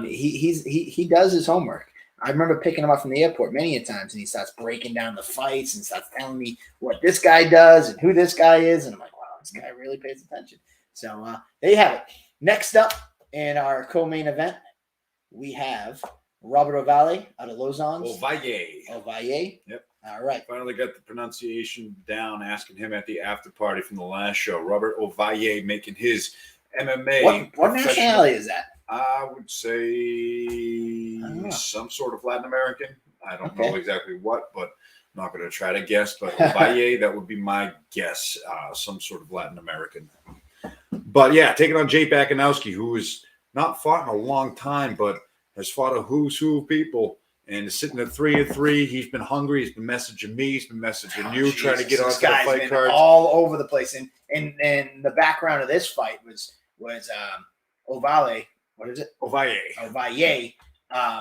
he does his homework. I remember picking him up from the airport many a times, and he starts breaking down the fights and starts telling me what this guy does and who this guy is. And I'm like, wow, this guy really pays attention. So there you have it. Next up in our co-main event, we have Robert Ovalle out of Lausanne. Ovalle. Yep. All right. Finally got the pronunciation down, asking him at the after party from the last show. Robert Ovalle making his MMA. What nationality is that? I would say some sort of Latin American. I don't know exactly what, but I'm not going to try to guess. But Ovalle, that would be my guess. Some sort of Latin American. But yeah, taking on Jade Bakanowski, who has not fought in a long time, but has fought a who's who of people and is sitting at 3-3. He's been hungry. He's been messaging me. He's been messaging you, trying to get onto the fight cards. All over the place. And the background of this fight was Ovalle. What is it? Ovalle.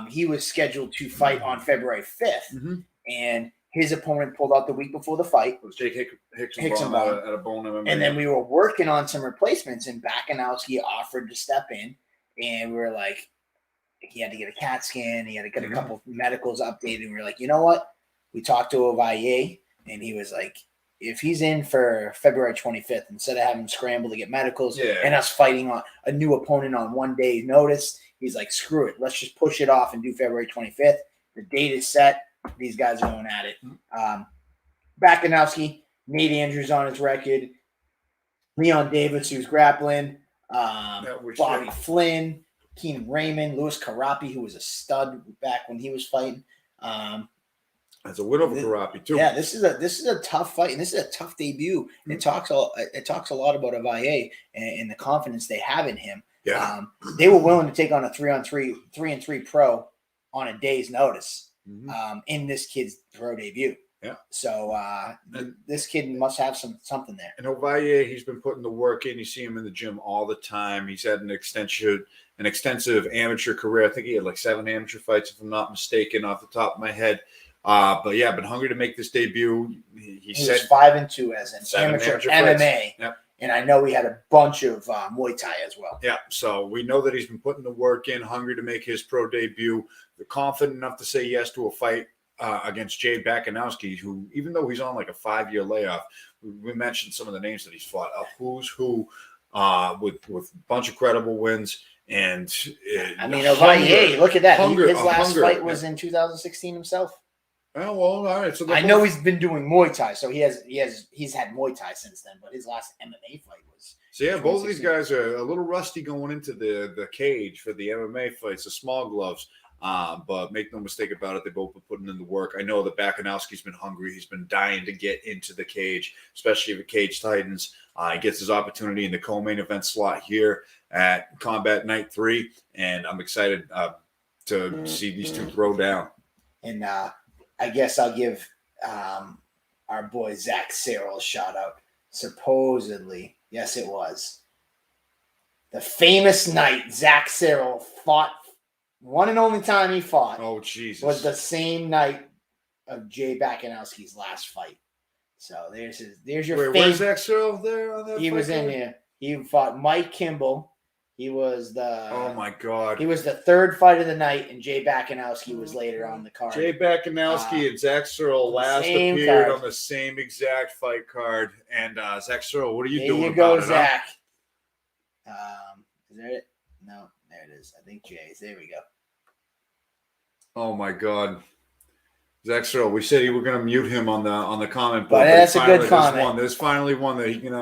He was scheduled to fight on February 5th, and his opponent pulled out the week before the fight. It was Jake Hickenbone at a Bone MMA. And then we were working on some replacements, and Bakinowski offered to step in, and we were like, he had to get a CAT scan, he had to get a couple of medicals updated, and we were like, you know what? We talked to Ovalle, and he was like, if he's in for February 25th, instead of having him scramble to get medicals and us fighting on a new opponent on 1 day's notice, he's like, screw it. Let's just push it off and do February 25th. The date is set. These guys are going at it. Bakinowski, Nate Andrews on his record, Leon Davis, who's grappling, Bobby Flynn, Keenan Raymond, Louis Karapi, who was a stud back when he was fighting. That's a win over Karapi too. Yeah, this is a tough fight, and this is a tough debut. It talks a lot about Ovalle and the confidence they have in him. Yeah, they were willing to take on a 3-3 pro on a day's notice. In this kid's pro debut. Yeah. So this kid must have something there. And Ovalle, he's been putting the work in. You see him in the gym all the time. He's had an extensive amateur career. I think he had like 7 amateur fights, if I'm not mistaken, off the top of my head. But yeah, been hungry to make this debut. He said was 5-2 as an amateur MMA. Yep. And I know we had a bunch of Muay Thai as well. Yeah, so we know that he's been putting the work in, hungry to make his pro debut. They're confident enough to say yes to a fight against Jade Bakanowski, who, even though he's on like a 5-year layoff, we mentioned some of the names that he's fought. A who's who with a bunch of credible wins. And Ovalle, look at that. His last fight was in 2016 himself. Oh, well, all right. So I know he's been doing Muay Thai, so he's had Muay Thai since then. But his last MMA fight was. So yeah, both of these guys are a little rusty going into the cage for the MMA fights, the small gloves. But make no mistake about it, they both been putting in the work. I know that Bakinowski's been hungry. He's been dying to get into the cage, especially if the cage tightens. He gets his opportunity in the co-main event slot here at Combat Night 3, and I'm excited to see these two throw down. And I guess I'll give our boy Zach Cyril a shout out. Supposedly, yes, it was the famous night Zach Cyril fought. One and only time he fought. Oh, Jesus. Was the same night of Jade Bakanowski's last fight. So there's your. Where's Zach Cyril there on that? He was in here. He fought Mike Kimball. He was the. Oh my God. He was the third fight of the night, and Jay Bakanowski was later on the card. Jay Bakanowski and Zach Cyril last appeared on the same exact fight card. And Zach Cyril, what are you doing? There you go, Zach. Is that it? No, there it is. I think Jay's. There we go. Oh my God. Zach Cyril, we said you were going to mute him on the comment board. But that's a good comment. There's finally one that he can.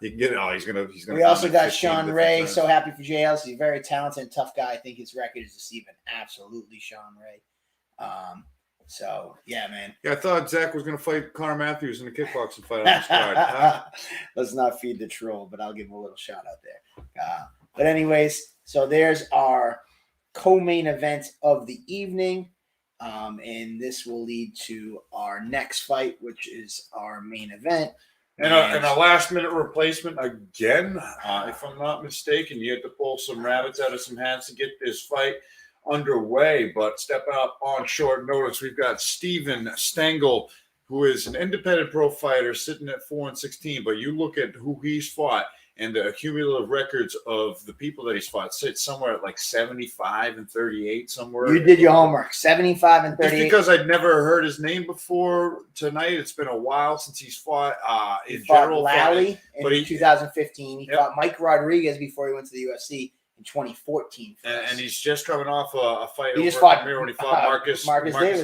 He can get it. Oh, he's gonna. We also got Sean Ray. Times. So happy for Jay Ellis. He's a very talented and tough guy. I think his record is deceiving. Absolutely, Sean Ray. So yeah, man. Yeah, I thought Zach was going to fight Connor Matthews in a kickboxing fight on this card. Huh? Let's not feed the troll, but I'll give him a little shout out there. But anyways, so there's our co-main event of the evening. And this will lead to our next fight, which is our main event. And a last-minute replacement again, if I'm not mistaken. You had to pull some rabbits out of some hats to get this fight underway. But stepping up on short notice, we've got Steven Stengel, who is an independent pro fighter sitting at 4-16. But you look at who he's fought, and the cumulative records of the people that he's fought sit somewhere at like 75-38 somewhere. You did your homework. 75-38. Just because I'd never heard his name before tonight. It's been a while since he's fought. He fought Lally in 2015. He fought Mike Rodriguez before he went to the UFC in 2014. And he's just coming off a fight. He just fought when he fought Marcus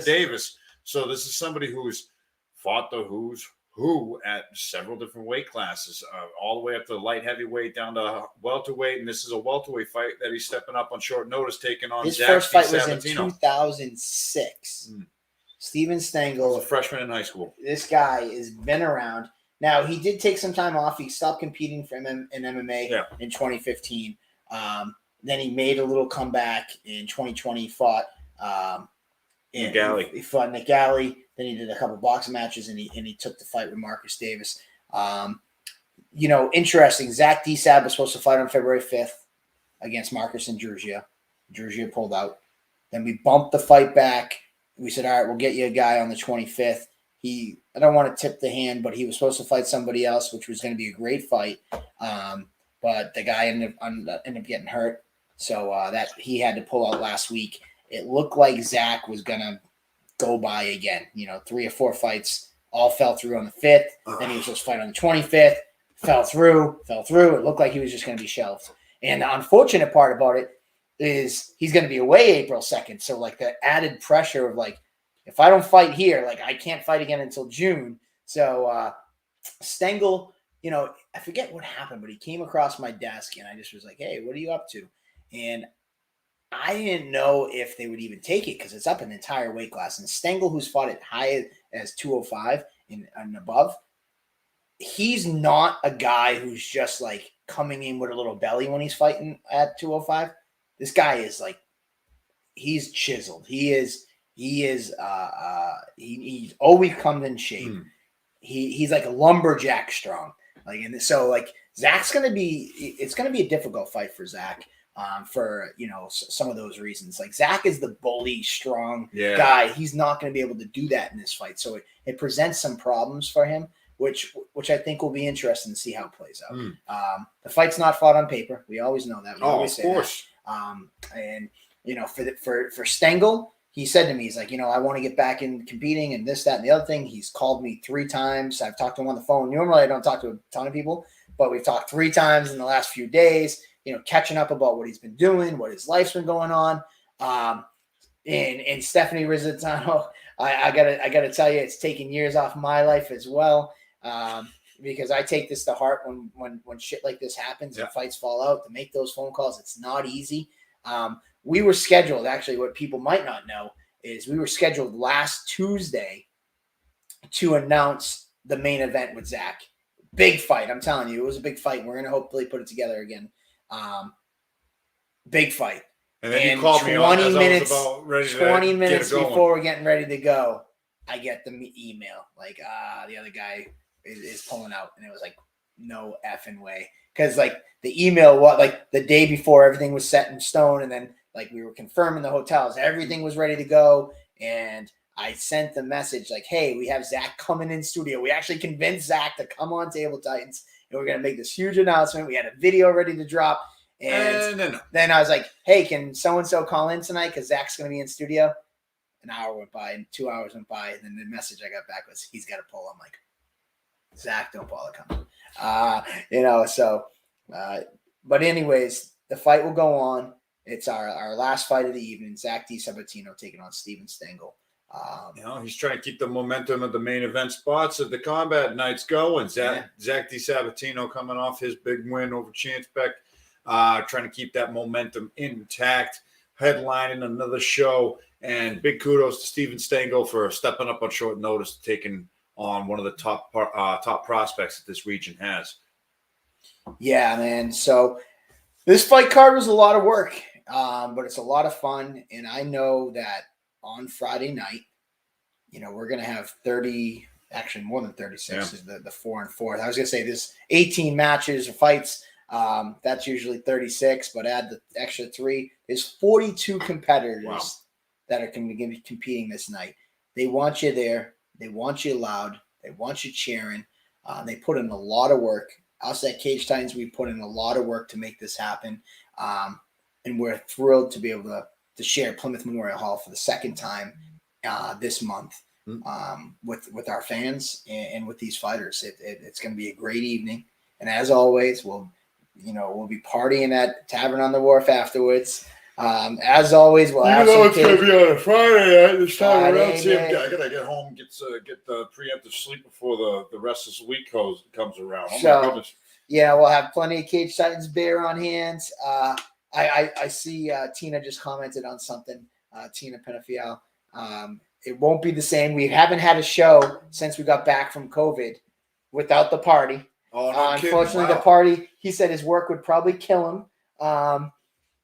Davis. So this is somebody who's fought the who's who at several different weight classes, all the way up to light heavyweight down to welterweight, and this is a welterweight fight that he's stepping up on short notice, taking on his Zach first fight Sabatino. Was in 2006. Steven Stengel, was a freshman in high school. This guy has been around. Now he did take some time off. He stopped competing for in MMA in 2015. Then he made a little comeback in 2020. He fought Ngali. He fought Ngali. Then he did a couple boxing matches, and he took the fight with Marcus Davis. Interesting. Zach DeSab was supposed to fight on February 5th against Marcus and Georgia. Georgia pulled out. Then we bumped the fight back. We said, all right, we'll get you a guy on the 25th. I don't want to tip the hand, but he was supposed to fight somebody else, which was going to be a great fight. But the guy ended up getting hurt. So that he had to pull out last week. It looked like Zach was going to go by again. 3 or 4 fights all fell through on the 5th. Then he was supposed to fight on the 25th. Fell through. It looked like he was just going to be shelved. And the unfortunate part about it is he's going to be away April 2nd. So like the added pressure of like, if I don't fight here, like I can't fight again until June. So Stengel, I forget what happened, but he came across my desk and I just was like, hey, what are you up to? And I didn't know if they would even take it because it's up an entire weight class. And Stengel, who's fought it high as 205 and above, he's not a guy who's just like coming in with a little belly when he's fighting at 205. This guy is like, he's chiseled. He's always comes in shape. He's like a lumberjack strong. It's going to be a difficult fight for Zach. For some of those reasons, like Zach is the bully, strong guy. He's not going to be able to do that in this fight, so it presents some problems for him, which I think will be interesting to see how it plays out. The fight's not fought on paper. We always know that. We always say that. And for Stengel, he said to me, he's like, I want to get back in competing and this, that, and the other thing. He's called me 3 times. I've talked to him on the phone. Normally, I don't talk to a ton of people, but we've talked 3 times in the last few days. catching up about what he's been doing, what his life's been going on. And Stephanie Rizzitano, I gotta tell you, it's taken years off my life as well. Because I take this to heart when shit like this happens and fights fall out, to make those phone calls. It's not easy. We were scheduled, actually, what people might not know is we were scheduled last Tuesday to announce the main event with Zach. Big fight. I'm telling you, it was a big fight. We're going to hopefully put it together again. Big fight. And then you called me 20 minutes, about ready to 20 minutes before we're getting ready to go, I get the email. Like, the other guy is pulling out. And it was like, no effing way. Because, like, the email, the day before, everything was set in stone. And then, like, we were confirming the hotels. Everything was ready to go. And I sent the message like, hey, we have Zach coming in studio. We actually convinced Zach to come on Table Titans. And we're going to make this huge announcement. We had a video ready to drop. And then I was like, hey, can so-and-so call in tonight? Because Zach's going to be in studio. An hour went by and 2 hours went by. And then the message I got back was, he's got to pull. I'm like, Zach, don't bother coming. But anyways, the fight will go on. It's our last fight of the evening. Zach DiSabatino taking on Steven Stengel. He's trying to keep the momentum of the main event spots of the combat nights going. Zach DiSabatino coming off his big win over Chance Beck, trying to keep that momentum intact, headlining another show. And big kudos to Steven Stengel for stepping up on short notice, taking on one of the top prospects that this region has. Yeah, man. So this fight card was a lot of work, but it's a lot of fun. And I know that on Friday night, we're going to have 30, actually more than 36 is the 4 and 4. I was going to say there's 18 matches or fights. That's usually 36, but add the extra 3. There's 42 competitors that are going to be competing this night. They want you there. They want you loud. They want you cheering. They put in a lot of work. Us at Cage Titans, we put in a lot of work to make this happen. And we're thrilled to be able to share Plymouth Memorial Hall for the second time this month with our fans and with these fighters. It's going to be a great evening. And as always, we'll be partying at Tavern on the Wharf afterwards. As always, we'll have some it's going to be on a Friday night this time around. Day. I got to get home, get the preemptive sleep before the rest of the week comes around. Oh, so, my goodness. Yeah, we'll have plenty of Cage Titans beer on hand. I see Tina just commented on something. Tina Penafiel. It won't be the same. We haven't had a show since we got back from COVID without the party. Oh, no unfortunately, kidding. Wow. The party. He said his work would probably kill him.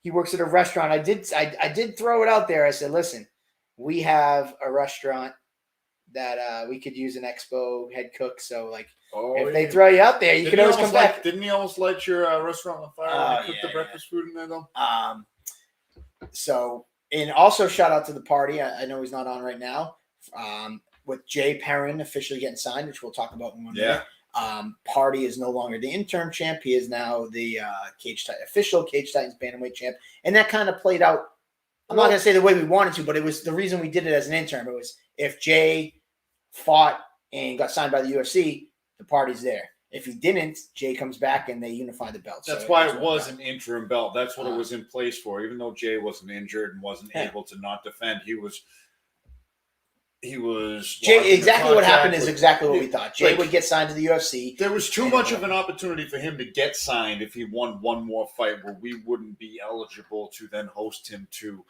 He works at a restaurant. I did throw it out there. I said, listen, we have a restaurant that we could use an expo head cook. So if they throw you out there, you can always come back. Didn't he almost light your restaurant on fire when you cooked the breakfast food in there, though? And also shout out to the party. I know he's not on right now. With Jay Perrin officially getting signed, which we'll talk about in 1 minute. Party is no longer the interim champ. He is now the official Cage Titans bantamweight champ. And that kind of played out. I'm not going to say the way we wanted to, but it was the reason we did it as an interim. It was if Jay fought and got signed by the UFC, the party's there. If he didn't, Jay comes back and they unify the belts. That's why it was an interim belt. That's what it was in place for. Even though Jay wasn't injured and wasn't able to not defend, he was Jay. Exactly what happened is exactly what we thought. Jay would get signed to the UFC. There was too much of an opportunity for him to get signed if he won one more fight, where we wouldn't be eligible to then host him to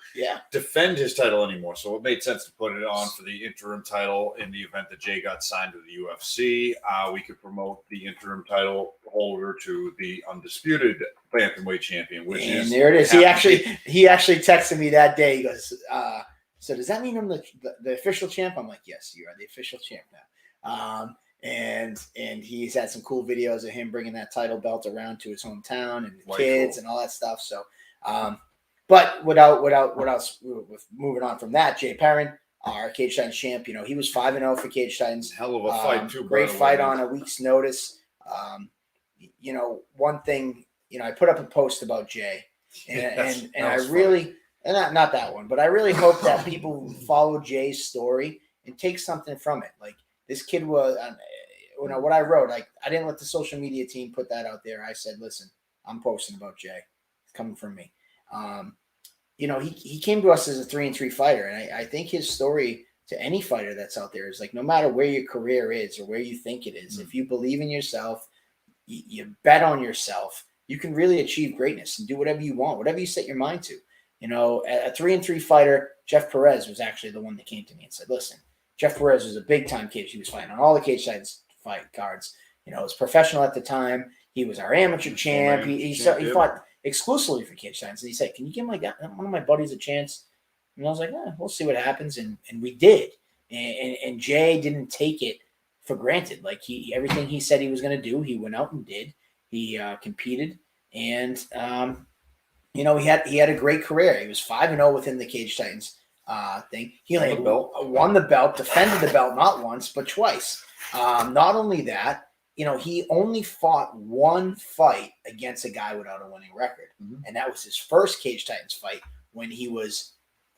defend his title anymore. So it made sense to put it on for the interim title in the event that Jay got signed to the UFC. We could promote the interim title holder to the undisputed bantamweight champion, and there it is. He actually texted me that day. He goes, so does that mean I'm the official champ? I'm like, yes, you are the official champ now. And he's had some cool videos of him bringing that title belt around to his hometown and the kids and all that stuff. So, but without with moving on from that, Jay Perrin, our Cage Titans champ, he was 5-0 for Cage Titans. Hell of a fight too. Great fight on a week's notice. One thing, I put up a post about Jay, and I really. And not that one, but I really hope that people follow Jay's story and take something from it. Like this kid was, what I wrote, I didn't let the social media team put that out there. I said, listen, I'm posting about Jay. coming from me. He came to us as a 3-3 fighter, and I think his story to any fighter that's out there is like, no matter where your career is or where you think it is, if you believe in yourself, you bet on yourself, you can really achieve greatness and do whatever you want, whatever you set your mind to. A 3-3 fighter, Jeff Perez was actually the one that came to me and said, listen, Jeff Perez was a big-time cage. He was fighting on all the Cage Titans fight cards. He was professional at the time. He was our amateur champ. He fought exclusively for Cage Titans. And he said, can you give one of my buddies a chance? And I was like, we'll see what happens. And we did. And Jay didn't take it for granted. Like everything he said he was going to do, he went out and did. He competed. And, he had a great career. He was 5-0 within the Cage Titans thing. He won the belt, defended the belt not once, but twice. Not only that, he only fought one fight against a guy without a winning record. Mm-hmm. And that was his first Cage Titans fight when he was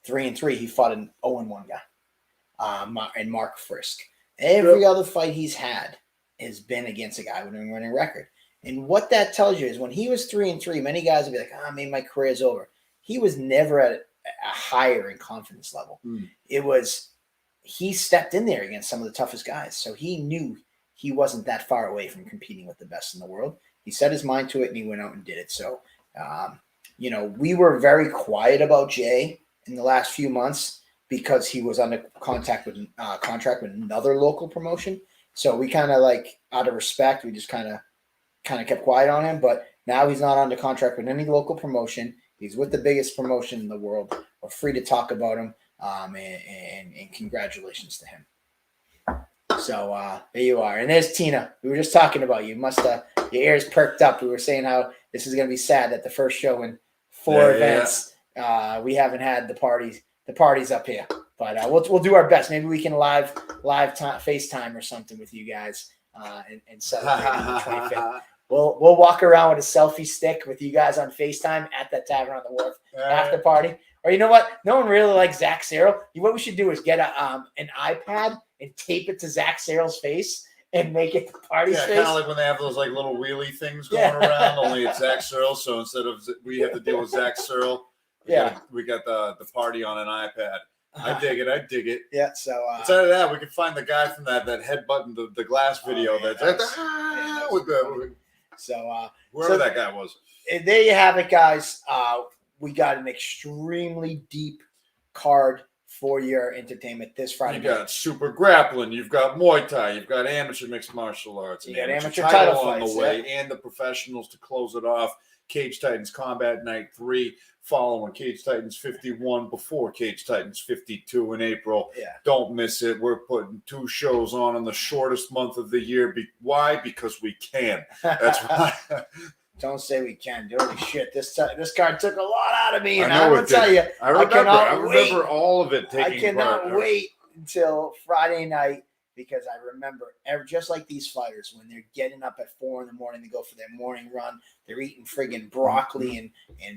3-3. He fought an 0-1 guy, and Mark Frisk. Every other fight he's had has been against a guy with a winning record. And what that tells you is when he was 3-3, many guys would be like, maybe my career's over. He was never at a higher in confidence level. It was, he stepped in there against some of the toughest guys. So he knew he wasn't that far away from competing with the best in the world. He set his mind to it and he went out and did it. So, we were very quiet about Jay in the last few months because he was under contract with another local promotion. So we kind of out of respect, we just kind of kept quiet on him. But now he's not under contract with any local promotion. He's with the biggest promotion in the world. We're free to talk about him, and congratulations to him. So there you are. And there's Tina. We were just talking about you. Your ears perked up. We were saying how this is going to be sad that the first show in 4 events, we haven't had the parties up here. But we'll do our best. Maybe we can live FaceTime or something with you guys and celebrate the 25th. We'll walk around with a selfie stick with you guys on FaceTime at that Tavern on the Wharf after party. Or you know what? No one really likes Zach Cyril. What we should do is get an iPad and tape it to Zach Cyril's face and make it the party face. Kind of like when they have those little wheelie things going around, only it's Zach Cyril. So instead of we have to deal with Zach Cyril, we got the party on an iPad. I dig it. Yeah. So instead of that, we can find the guy from that headbutton the glass video whoever that guy was. There you have it, guys. We got an extremely deep card for your entertainment this Friday. You got Super Grappling, you've got Muay Thai, you've got amateur mixed martial arts, you got amateur title on fights, the way, and the professionals to close it off. Cage Titans Combat Night 3, following Cage Titans 51 before Cage Titans 52 in April. Yeah. Don't miss it. We're putting 2 shows on in the shortest month of the year. Why? Because we can. That's why. Don't say we can. Holy shit. This card took a lot out of me. And I will tell you, I remember all of it taking I cannot wait until Friday night because I remember, just like these fighters, when they're getting up at 4 a.m. to go for their morning run, they're eating friggin' broccoli and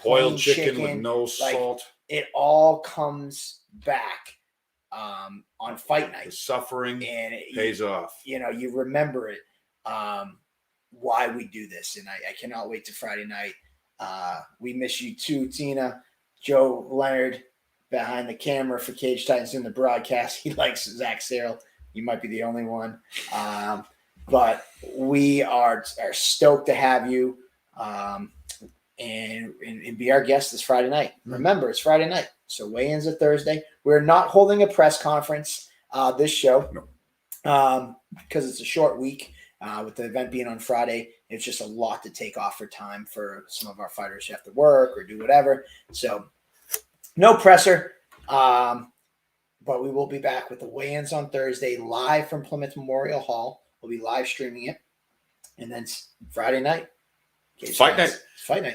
boiled chicken with no salt. It all comes back on fight night. The suffering and pays off. You remember it. Why we do this, and I cannot wait to Friday night. We miss you too, Tina. Joe Leonard behind the camera for Cage Titans in the broadcast. He likes Zach Cyril. You might be the only one, but we are stoked to have you and be our guest this Friday night. Remember, it's Friday night, so weigh-ins are Thursday. We're not holding a press conference this show because it's a short week. With the event being on Friday, it's just a lot to take off for time for some of our fighters who have to work or do whatever. So no presser, but we will be back with the weigh-ins on Thursday live from Plymouth Memorial Hall. We'll be live streaming it. And then Friday night. Fight night.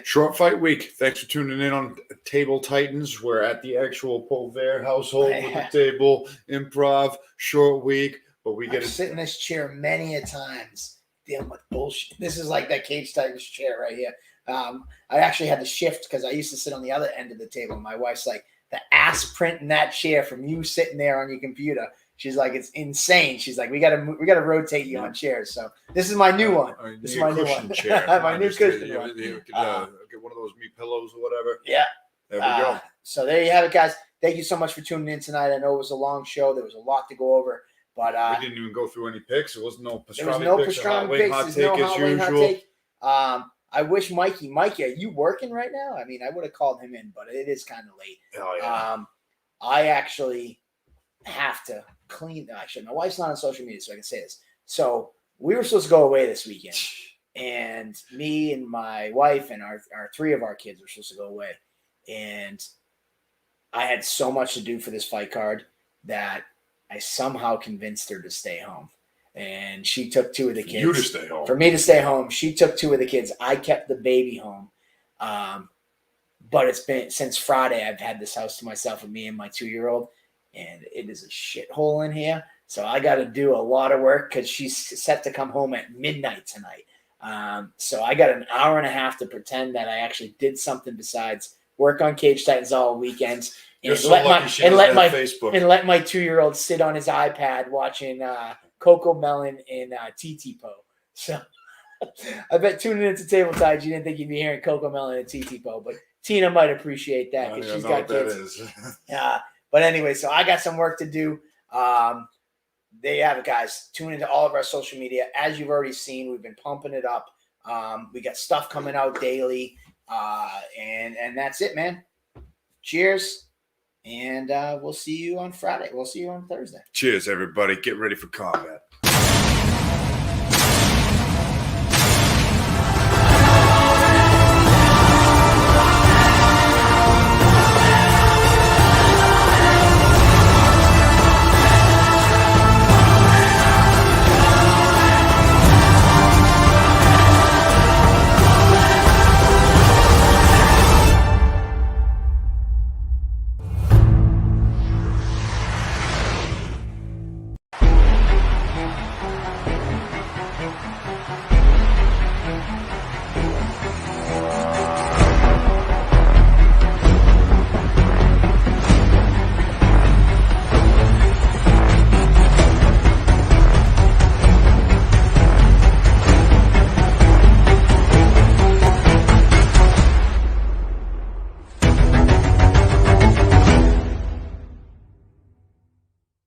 Short fight week. Thanks for tuning in on Table Titans. We're at the actual Povere household with the table. Improv, short week. But we get to sit in this chair many a times dealing with bullshit. This is like that Cage Titans chair right here. I actually had to shift because I used to sit on the other end of the table. My wife's like, the ass print in that chair from you sitting there on your computer She's like, it's insane. She's like, we gotta rotate you on chairs. So this is my new one. This is my new one. Chair. My new cushion one. You could, get one of those Me Pillows or whatever. Yeah. There we go. So there you have it, guys. Thank you so much for tuning in tonight. I know it was a long show. There was a lot to go over, but we didn't even go through any picks. There was no pastrami there was no picks. pastrami picks. There's no hot wing hot take. I wish Mikey, are you working right now? I mean, I would have called him in, but it is kind of late. Oh, yeah. I actually have to clean. Actually, my wife's not on social media, so I can say this. So we were supposed to go away this weekend, and me and my wife and our 3 of our kids were supposed to go away, and I had so much to do for this fight card that I somehow convinced her to stay home. And she took 2 of the kids. You to stay home. For me to stay home, she took 2 of the kids. I kept the baby home. But it's been since Friday, I've had this house to myself with me and my 2-year-old, and it is a shithole in here. So I got to do a lot of work because she's set to come home at midnight tonight. So I got an hour and a half to pretend that I actually did something besides work on Cage Titans all weekends and let my 2-year-old sit on his iPad watching Coco Melon and TT Po. So I bet tuning into Table Tides, you didn't think you'd be hearing Coco Melon and TT Po, but Tina might appreciate that because she's got kids. But anyway, so I got some work to do. There you have it, guys. Tune into all of our social media. As you've already seen, we've been pumping it up. We got stuff coming out daily. And that's it, man. Cheers. And we'll see you on Friday. We'll see you on Thursday. Cheers, everybody. Get ready for combat.